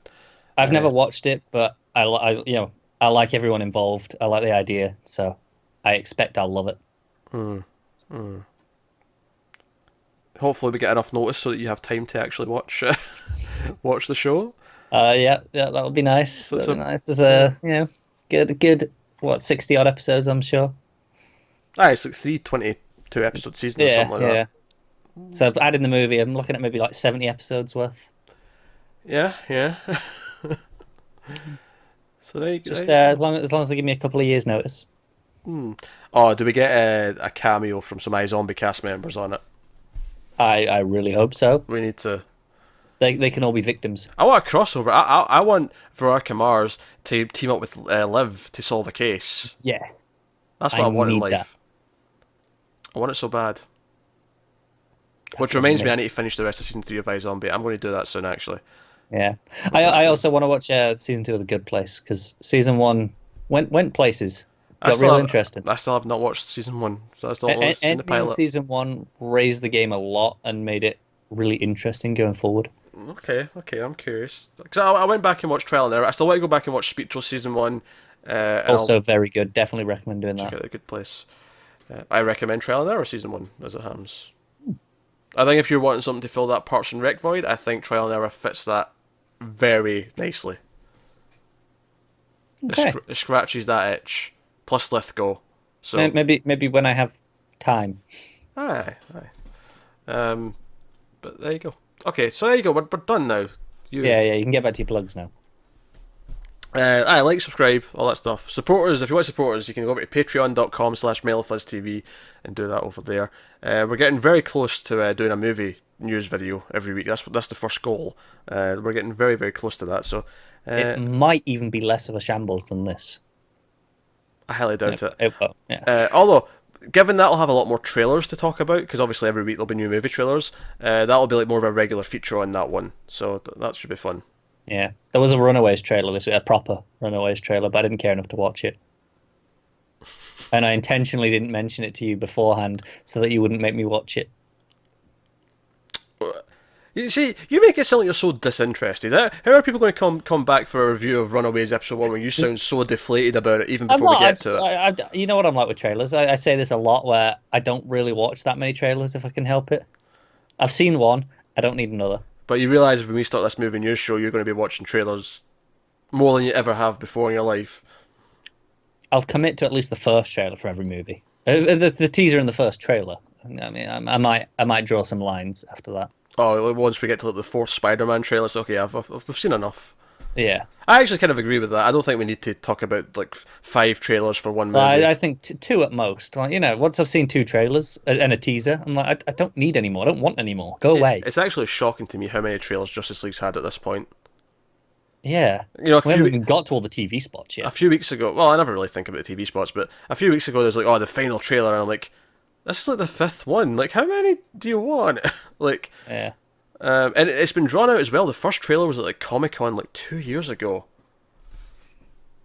I've never watched it, but I like everyone involved. I like the idea, so I expect I'll love it. Hopefully we get enough notice so that you have time to actually watch the show. Yeah, that would be nice. That'd be nice. There's a good 60 odd episodes, I'm sure. It's like 3 22-episode seasons or something like that. So adding the movie, I'm looking at maybe like 70 episodes worth. Yeah. So there you go. Just as long as they give me a couple of years' notice. Oh, do we get a cameo from some iZombie cast members on it? I really hope so. We need to. They can all be victims. I want a crossover. I want Veronica Mars to team up with Liv to solve a case. Yes. That's what I want in life. That. I want it so bad. Which reminds me, I need to finish the rest of season 3 of iZombie. I'm going to do that soon, actually. Yeah. I also want to watch season 2 of The Good Place, because season 1 went places. Got real interesting. I still have not watched season 1, so I still haven't seen the pilot. Season 1 raised the game a lot and made it really interesting going forward. Okay, I'm curious. Because I went back and watched Trial and Error. I still want to go back and watch Speechless season 1. Also very good. Definitely recommend doing that. Check out The Good Place. I recommend Trial and Error season 1 as it happens. I think if you're wanting something to fill that Parks and Rec void, I think Trial and Error fits that very nicely. Okay. It scratches that itch. Plus Lithgow. So maybe when I have time. Aye. But there you go. Okay, so there you go. We're done now. Yeah. You can get back to your plugs now. Like, subscribe, all that stuff. Support us. If you want to support us, you can go over to patreon.com/MailFuzzTV and do that over there. We're getting very close to doing a movie news video every week. That's the first goal. We're getting very, very close to that. So it might even be less of a shambles than this. I highly doubt it. It will, yeah. Although, given that'll have a lot more trailers to talk about, because obviously every week there'll be new movie trailers, that'll be like more of a regular feature on that one. So that should be fun. Yeah, there was a Runaways trailer this week, a proper Runaways trailer, but I didn't care enough to watch it. and I intentionally didn't mention it to you beforehand so that you wouldn't make me watch it. You see, you make it sound like you're so disinterested. How are people going to come back for a review of Runaways episode 1 when you sound so deflated about it even before we get to it? You know what I'm like with trailers. I say this a lot where I don't really watch that many trailers if I can help it. I've seen one. I don't need another. But you realise when we start this movie news show, you're going to be watching trailers more than you ever have before in your life. I'll commit to at least the first trailer for every movie. The teaser in the first trailer. I mean, I might draw some lines after that. Oh, once we get to like, the fourth Spider-Man trailer, it's okay. We've seen enough. Yeah, I actually kind of agree with that. I don't think we need to talk about like 5 trailers for one movie. Well, I think 2 at most. Like, once I've seen 2 trailers and a teaser, I'm like, I don't need any more. I don't want any more. Go away. It's actually shocking to me how many trailers Justice League's had at this point. Yeah, we haven't even got to all the TV spots yet. A few weeks ago, well, I never really think about the TV spots, but a few weeks ago, there's like, the final trailer, and I'm like, this is like the 5th one. Like, how many do you want? Like, yeah. And it's been drawn out as well. The first trailer was at like Comic-Con like 2 years ago.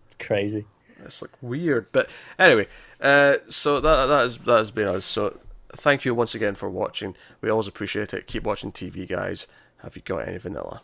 It's crazy. It's like weird, but anyway, so that has been us. So thank you once again for watching. We always appreciate it. Keep watching TV, guys. Have you got any vanilla?